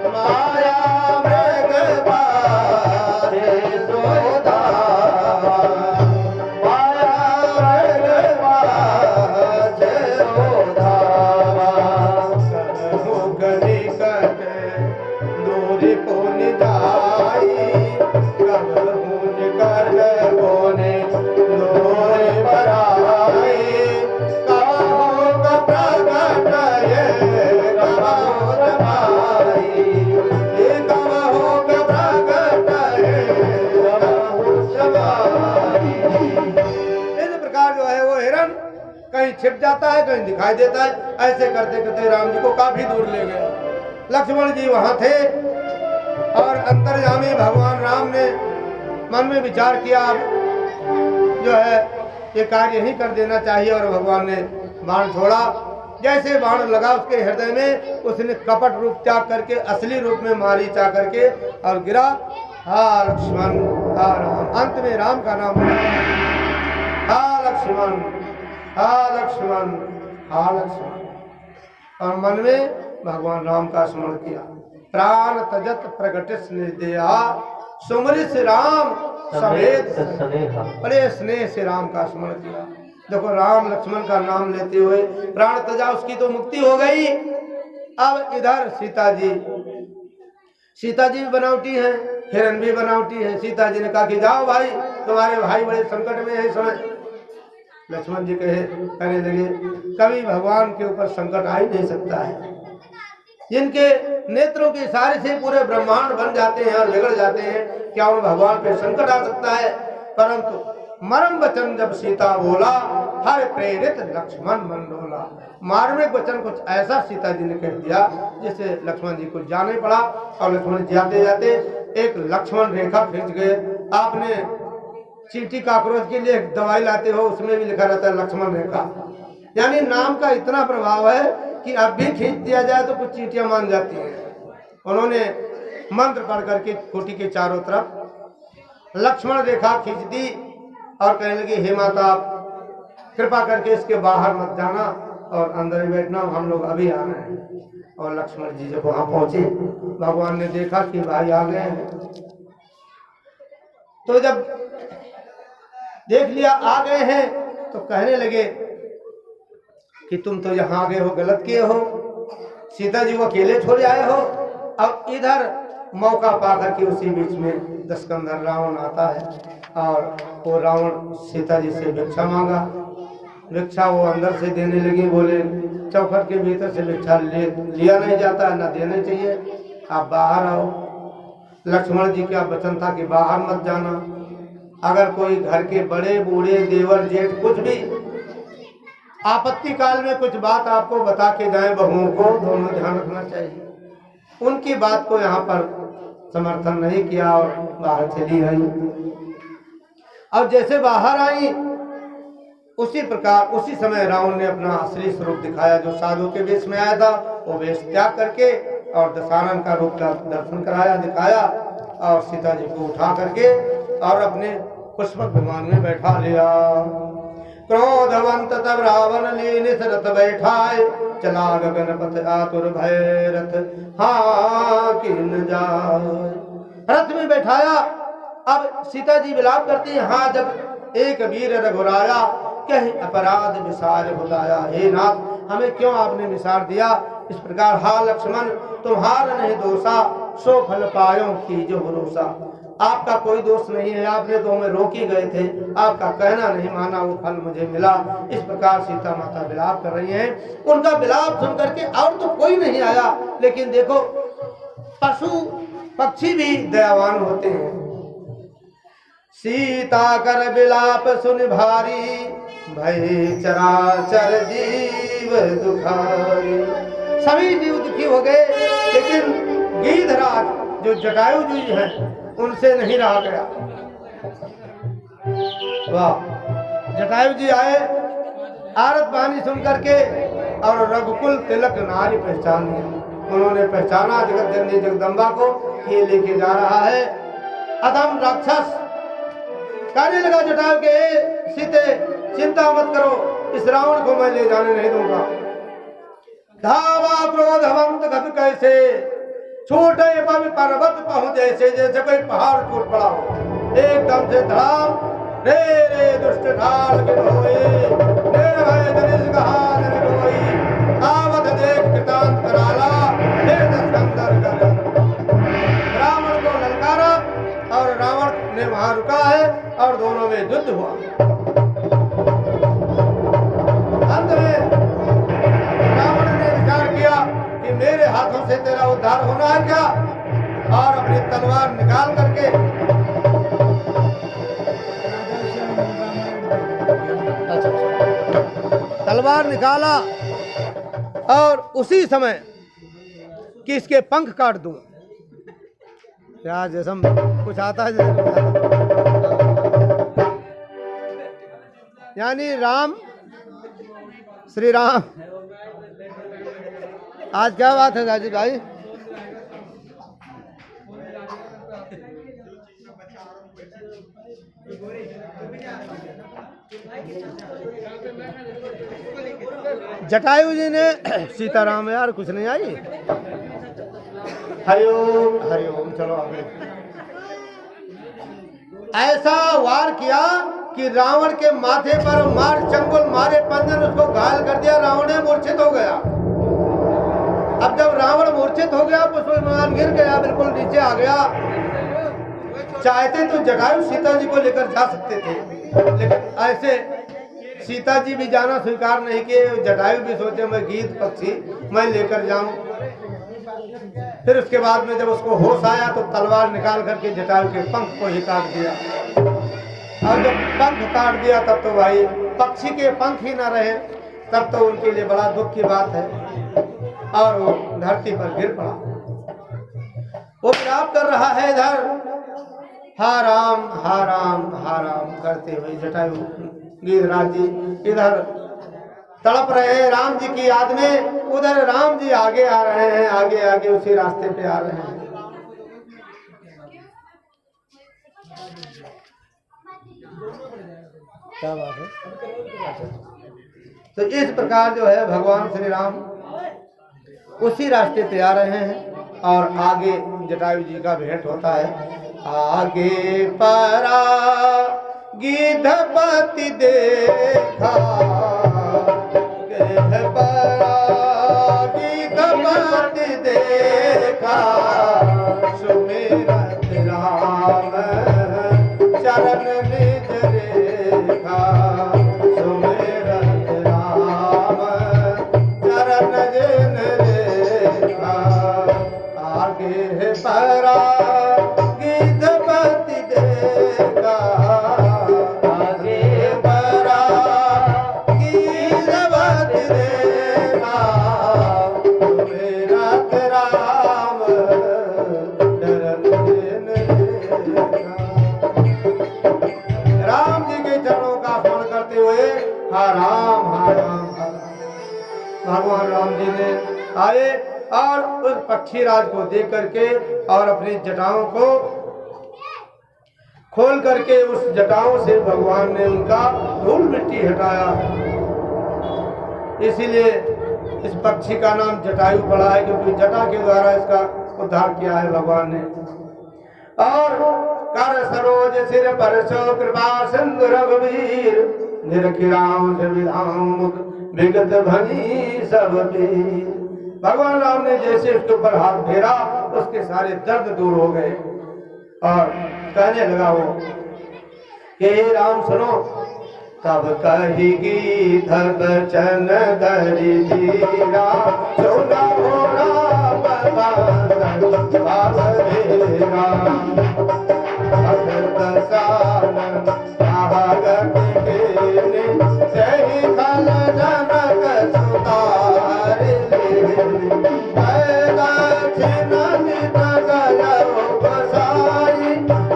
माया मृग बारे सोधावा, माया मृग बारे सोधावा, कनहुक निकट दूरी पुन जाई, कनहु निकट पुनि दूरी बराई, कहोक प्रगट ये कहोक माई, कहोक प्रगट ये कहोक माई। इस प्रकार जो है वो हिरण कहीं छिप है, कहीं दिखाई देता है। ऐसे करते करते राम जी को काफी दूर ले गए। लक्ष्मण जी वहां थे और अंतर्यामी भगवान राम ने मन में विचार किया, अब जो है ये कार्य ही कर देना चाहिए। और भगवान ने बाण छोड़ा। जैसे बाण लगा उसके हृदय में, उसने कपट रूप त्याग करके असली रूप में मारीच आ करके और गिरा। हा लक्ष्मण हा राम, अंत में राम का नाम हा लक्ष्मण हा लक्ष्मण हा लक्ष्मण। और मन में भगवान राम का स्मरण किया। प्राण तजत प्रगट स्नेहा सुमरिस राम समेत, बड़े स्नेह से राम का स्मरण किया। देखो राम लक्ष्मण का नाम लेते हुए प्राण तजा, उसकी तो मुक्ति हो गई। अब इधर सीता जी भी बनावटी है, हिरण भी बनावटी है। सीता जी ने कहा कि जाओ भाई, तुम्हारे भाई बड़े संकट में है इस समय। लक्ष्मण जी कहने लगे, कभी भगवान के ऊपर संकट आ ही नहीं सकता है। जिनके नेत्रों के इशारे से पूरे ब्रह्मांड बन जाते हैं और बिगड़ जाते हैं, क्या उन भगवान पे संकट आ सकता है? परंतु मरम वचन जब सीता बोला, हर प्रेरित लक्ष्मण मन डोला। मार्मिक वचन कुछ ऐसा सीता जी ने कह दिया जिससे लक्ष्मण जी को जाने पड़ा। और लक्ष्मण जी जाते जाते एक लक्ष्मण रेखा खींच गए। आपने चींटी काकरोच के लिए एक दवाई लाते हो, उसमें भी लिखा रहता है लक्ष्मण रेखा। यानी नाम का इतना प्रभाव है कि अब भी खींच दिया जाए तो कुछ चींटियां मान जाती हैं। उन्होंने मंत्र पढ़ करके खूंटी के चारों तरफ लक्ष्मण रेखा खींच दी और कहने लगी, हे माता कृपा करके इसके बाहर मत जाना और अंदर ही बैठना, हम लोग अभी आ रहे हैं। और लक्ष्मण जी जब वहां पहुंचे, भगवान ने देखा कि भाई आ गए हैं। तो जब देख लिया आ गए हैं तो कहने लगे कि तुम तो यहाँ आ गए हो, गलत किए हो, सीता जी को अकेले छोड़ आए हो। अब इधर मौका पाकर के उसी बीच में दशकंधर रावण आता है और वो रावण सीता जी से भिक्षा मांगा। भिक्षा वो अंदर से देने लगी, बोले चौखट के भीतर से भिक्षा लिया नहीं जाता है, न देने चाहिए, आप बाहर आओ। लक्ष्मण जी का वचन था कि बाहर मत जाना। अगर कोई घर के बड़े बूढ़े देवर जेठ कुछ भी आपत्ति काल में कुछ बात आपको बता के जाए, बहुओं को दोनों ध्यान रखना चाहिए। उनकी बात को यहाँ पर समर्थन नहीं किया और बाहर चली आई। अब जैसे बाहर आई उसी प्रकार उसी समय रावण ने अपना असली स्वरूप दिखाया। जो साधु के वेश में आया था वो वेश त्याग करके और दशानन का रूप का दर्शन कराया, दिखाया और सीता जी को उठा करके और अपने पुष्पक विमान में बैठा लिया। क्रोधवंत तब रावण लीनिस रथ बैठाए, चला गगन पथ आतुर भैरथ हाँ किन जाए। रथ में बैठाया। अब सीता जी विलाप करती है, हाँ जब एक वीर रघुराया, कहीं अपराध विसार बुलाया। हे नाथ, हमें क्यों आपने विसार दिया? इस प्रकार हा लक्ष्मण तुम्हारा नहीं दोषा, सो फल पायो की जो भरोसा। आपका कोई दोष नहीं है, आपने तो हमें रोक ही गए थे, आपका कहना नहीं माना, वो फल मुझे मिला। इस प्रकार सीता माता विलाप कर रही हैं। उनका विलाप सुन करके और तो कोई नहीं आया, लेकिन देखो पशु पक्षी भी दयावान होते हैं। सीता कर विलाप सुन भारी, भय चराचर जीव दुखारी। सभी जीव दुखी हो गए, लेकिन गिद्धराज जो जटायु जी हैं उनसे नहीं रहा गया। वाह, जटायु जी आए आरत वाणी सुन करके और रघुकुल तिलक नारी पहचान लिया। उन्होंने पहचाना जगत जननी जगदम्बा को, ये लेके जा रहा है अधम राक्षस। कहने लगा जटायु के, सीते चिंता मत करो, इस रावण को मैं ले जाने नहीं दूंगा। धावा क्रोधवंत गद कैसे, छोटे पग पर्वत पहुंचे, जैसे कोई पहाड़ टूट पड़ा हो। एकदम से धड़ाम, रे रे दुष्ट ढाल के होए, निर्भय जनिस कहा जन कोई, आवत देख कृतांत कराला, हे दशकंधर कर। रावण को ललकारा और रावण ने वहां रुका है और दोनों में युद्ध हुआ। अंत में रावण ने विचार किया कि मेरे हाथों से तेरा उद्धार होना है क्या, और अपनी तलवार निकाल करके तलवार निकाला और उसी समय कि इसके पंख काट दूं। क्या जैसा कुछ आता है यानी राम, श्री राम। आज क्या बात है राजीव भाई? जटायु जी ने सीताराम यार कुछ नहीं आई। हरिओम हरिओम। चलो आगे। ऐसा वार किया कि रावण के माथे पर मार चंगुल मारे पंजन उसको घायल कर दिया। रावण मूर्छित हो गया। अब जब रावण मूर्छित हो गया पुष्पविमान गिर गया, बिल्कुल नीचे आ गया। चाहते तो जटायु सीता जी को लेकर जा सकते थे, लेकिन ऐसे सीता जी भी जाना स्वीकार नहीं किए। जटायु भी सोचे मैं गीत पक्षी मैं लेकर जाऊं। फिर उसके बाद में जब उसको होश आया तो तलवार निकाल करके जटायु के पंख को ही काट दिया। और जब पंख काट दिया तब तो भाई पक्षी के पंख ही ना रहे, तब तो उनके लिए बड़ा दुख की बात है। और वो धरती पर गिर पड़ा। वो विलाप कर रहा है इधर, हा राम हा राम हा राम करते हुए जटायु गिरिराज जी इधर तड़प रहे हैं राम जी की याद में। उधर राम जी आगे आ रहे हैं, आगे आगे उसी रास्ते पे आ रहे हैं। क्या बात है? तो इस प्रकार जो है भगवान श्री राम उसी रास्ते पे आ रहे हैं और आगे जटायु जी का भेंट होता है। आगे परा गिद्धपति देखा, परा गिद्धपति देखा, सुमिरत राम चरण निज रेखा, सुमिरत राम चरण जिन रेखा। आगे परा गिद्धपति देखा, आगे परा गिद्धपति देखा, सुमिरत राम चरण जिन रेखा। राम जी के चरणों का स्मरण करते हुए हा राम हा राम हा राम। भगवान राम जी ने आए और उस पक्षीराज को देख करके और अपनी जटाओं को खोल करके उस जटाओं से भगवान ने उनका धूल मिट्टी हटाया। इसीलिए इस पक्षी का नाम जटायु पड़ा है, क्योंकि जटा के द्वारा इसका उद्धार किया है भगवान ने। और कर सरोज सिर पर सो कृपा सिंधु रघुवीर, निरखिराम से विधाम विगत भनी सब पीर। भगवान राम ने जैसे उसके ऊपर हाथ फेरा उसके सारे दर्द दूर हो गए और कहने लगा वो कि हे राम सुनो। तब कही बचन धरि धीरा, सोना हो राम बाबेरा, सही खल जनक सुतार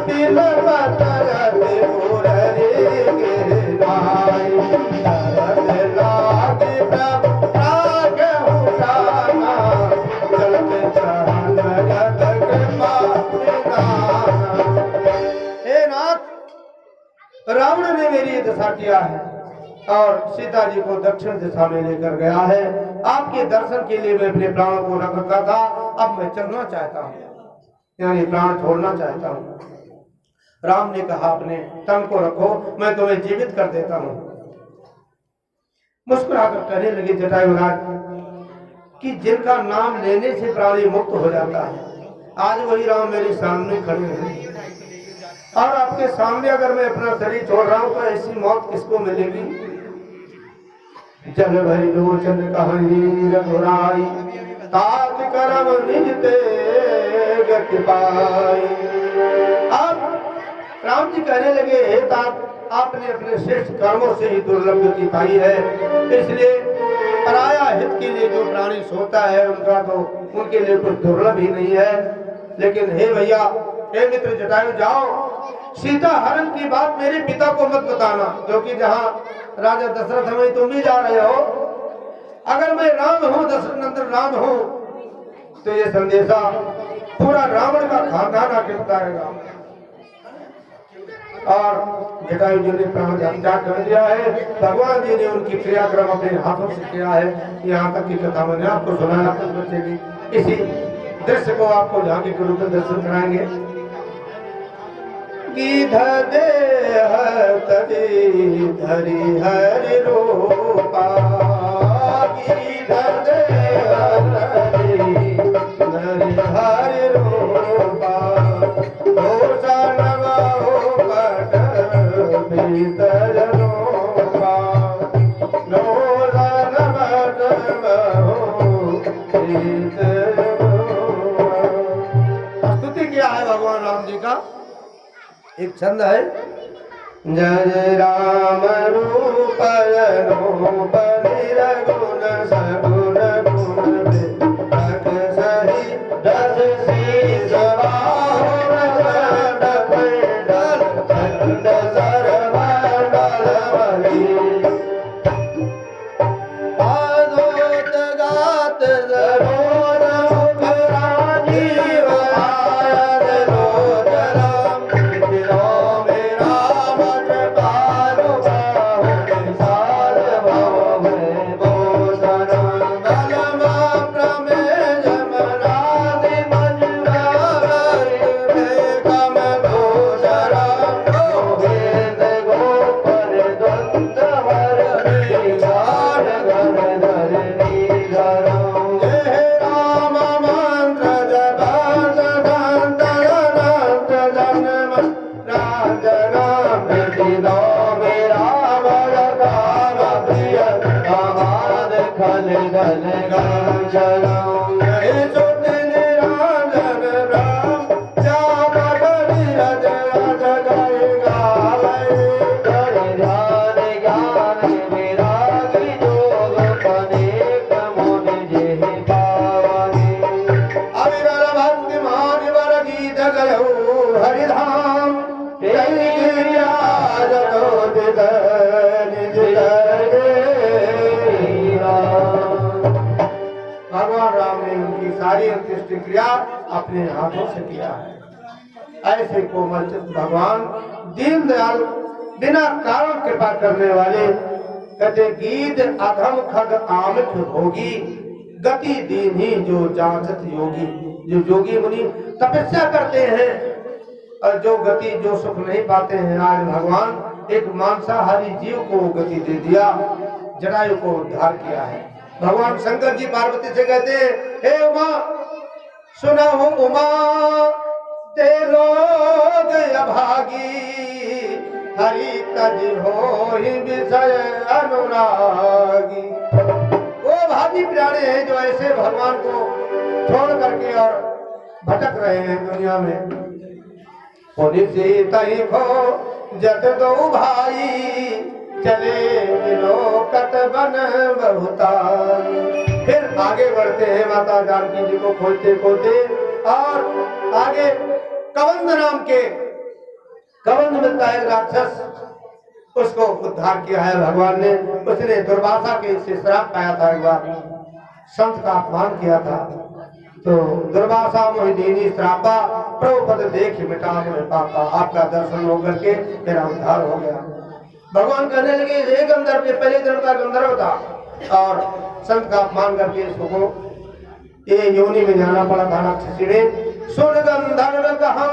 तिल पतर मुररी गिरनाई, लागे प्राग उठाना, चलते चरण गत कृपा निधाना। हे नाथ, रावण ने मेरी दशा किया है और सीता जी को दक्षिण दिशा में लेकर गया है। आपके दर्शन के लिए मैं अपने प्राणों को रखता था, अब मैं चलना चाहता हूँ, यानी प्राण छोड़ना चाहता हूँ। राम ने कहा अपने तन को रखो, मैं तुम्हें जीवित कर देता हूँ। मुस्कुराकर कहने लगे जटायु राज कि जिनका नाम लेने से प्राणी मुक्त हो जाता है, आज वही राम मेरे सामने खड़े हैं और आपके सामने अगर मैं अपना शरीर छोड़ रहा हूँ तो ऐसी मौत किसको मिलेगी। जल भरी लोचन कहीं रघुराई, तात करम निज ते गति पाई। अब राम जी कहने लगे, हे तात, आपने अपने श्रेष्ठ कर्मों से ही दुर्लभ गति पाई है, इसलिए पराया हित के लिए जो प्राणी सोता है उनका तो उनके लिए कुछ दुर्लभ ही नहीं है। लेकिन हे भैया, हे मित्र जटायु, जाओ सीता हरण की बात मेरे पिता को मत बताना, क्योंकि जहाँ राजा दशरथ में तुम भी जा रहे हो, अगर मैं राम हूँ, दशरथ नंदन राम हूँ, तो ये संदेशा पूरा रावण का खानदान आके बताएगा। और जटायु जी ने प्राण त्याग कर दिया है, भगवान जी ने उनकी क्रियाक्रम अपने हाथों से किया है। यहाँ तक की कथा मैंने आपको सुनाया कुछ बच्चे की। इसी दृश्य को आपको झांकी के रूप में दर्शन कराएंगे। गीध देह तजी धरि हरि रूपा, गीध देह तजी धरि हरि रूपा, भूषण बहु पट भीतर रूपा, भूषण पट बहु भीतर रूपा। स्तुति किया है भगवान राम जी का। एक छंद है, जय राम रूप रूप निरगुण सगुण गुण विपक सही रस शीस बाहुर दंड खंड सर्वमंगल बली, आदोत गात जरोर मुख राजीव आयत रोज राम, सारी अंत्येष्टि क्रिया अपने हाथों से किया है। ऐसे कोमल चित्त भगवान दीन दयाल, बिना कारण कृपा करने वाले, कहते गीत अधम खग आमित भोगी, गति दीन्ही जो जांचत योगी। जो योगी मुनि तपस्या करते हैं और जो गति जो सुख नहीं पाते हैं, आज भगवान एक मांसाहारी जीव को गति दे दिया, जटायु को उद्धार किया है। भगवान शंकर जी पार्वती से कहते हैं, हे उमा सुना हूँ उमा ते लोग अभागी, हरि तज हो ही विषय अनुरागी। वो भागी प्राणी हैं जो ऐसे भगवान को छोड़ करके और भटक रहे हैं दुनिया में। पुलिसी तई खो जत दो भाई, चले लोकत बन बहुताई। फिर आगे बढ़ते हैं, माता जानकी जी को खोजते खोजते, और आगे कवंद नाम के कवंद मिलता है राक्षस, उसको उद्धार किया है भगवान ने। उसने दुर्वासा के से श्राप पाया था, एक बार संत का अपमान किया था, तो दुर्वासा मोहिनी श्रापा, प्रभुपद देख मिटा में पापा। आपका दर्शन होकर के मेरा उद्धार हो गया। भगवान कहने लगे, ये गंधर्व, पहले जन्म का गंधर्व था और संत का अपमान करके इसको ये योनि में जाना पड़ा था राक्षसी ने। सुन गंधर्व कहा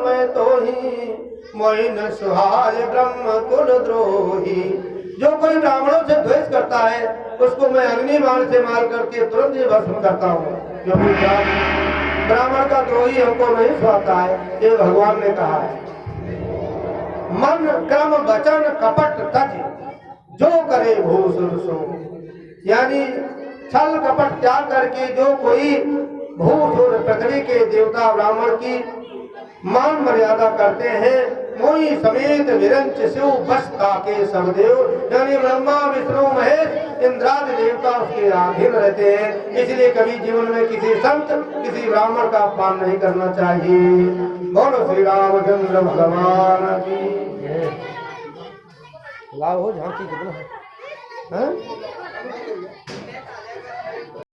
मैं तो ही, मोहिन सुहाय ब्रह्म कुल द्रोही। जो कोई ब्राह्मणों से द्वेष करता है उसको मैं अग्नि बाण से मार करके तुरंत ही भस्म करता हूँ, क्योंकि ब्राह्मण का द्रोही हमको नहीं सुहाता है, ये भगवान ने कहा है। मन क्रम वचन कपट तज, जो करे भूसुर सो। यानी छल कपट त्याग करके जो कोई भूसुर, पृथ्वी के देवता ब्राह्मण की मान मर्यादा करते हैं। मोही समेत विरंच शिव बसता के सब देव, यानी ब्रह्मा विष्णु महेश इंद्रादि देवता उसके अधीन रहते हैं। इसलिए कभी जीवन में किसी संत किसी ब्राह्मण का अपमान नहीं करना चाहिए। बोलो श्री रामचंद्र भगवान की। लाओ झांकी कितना है?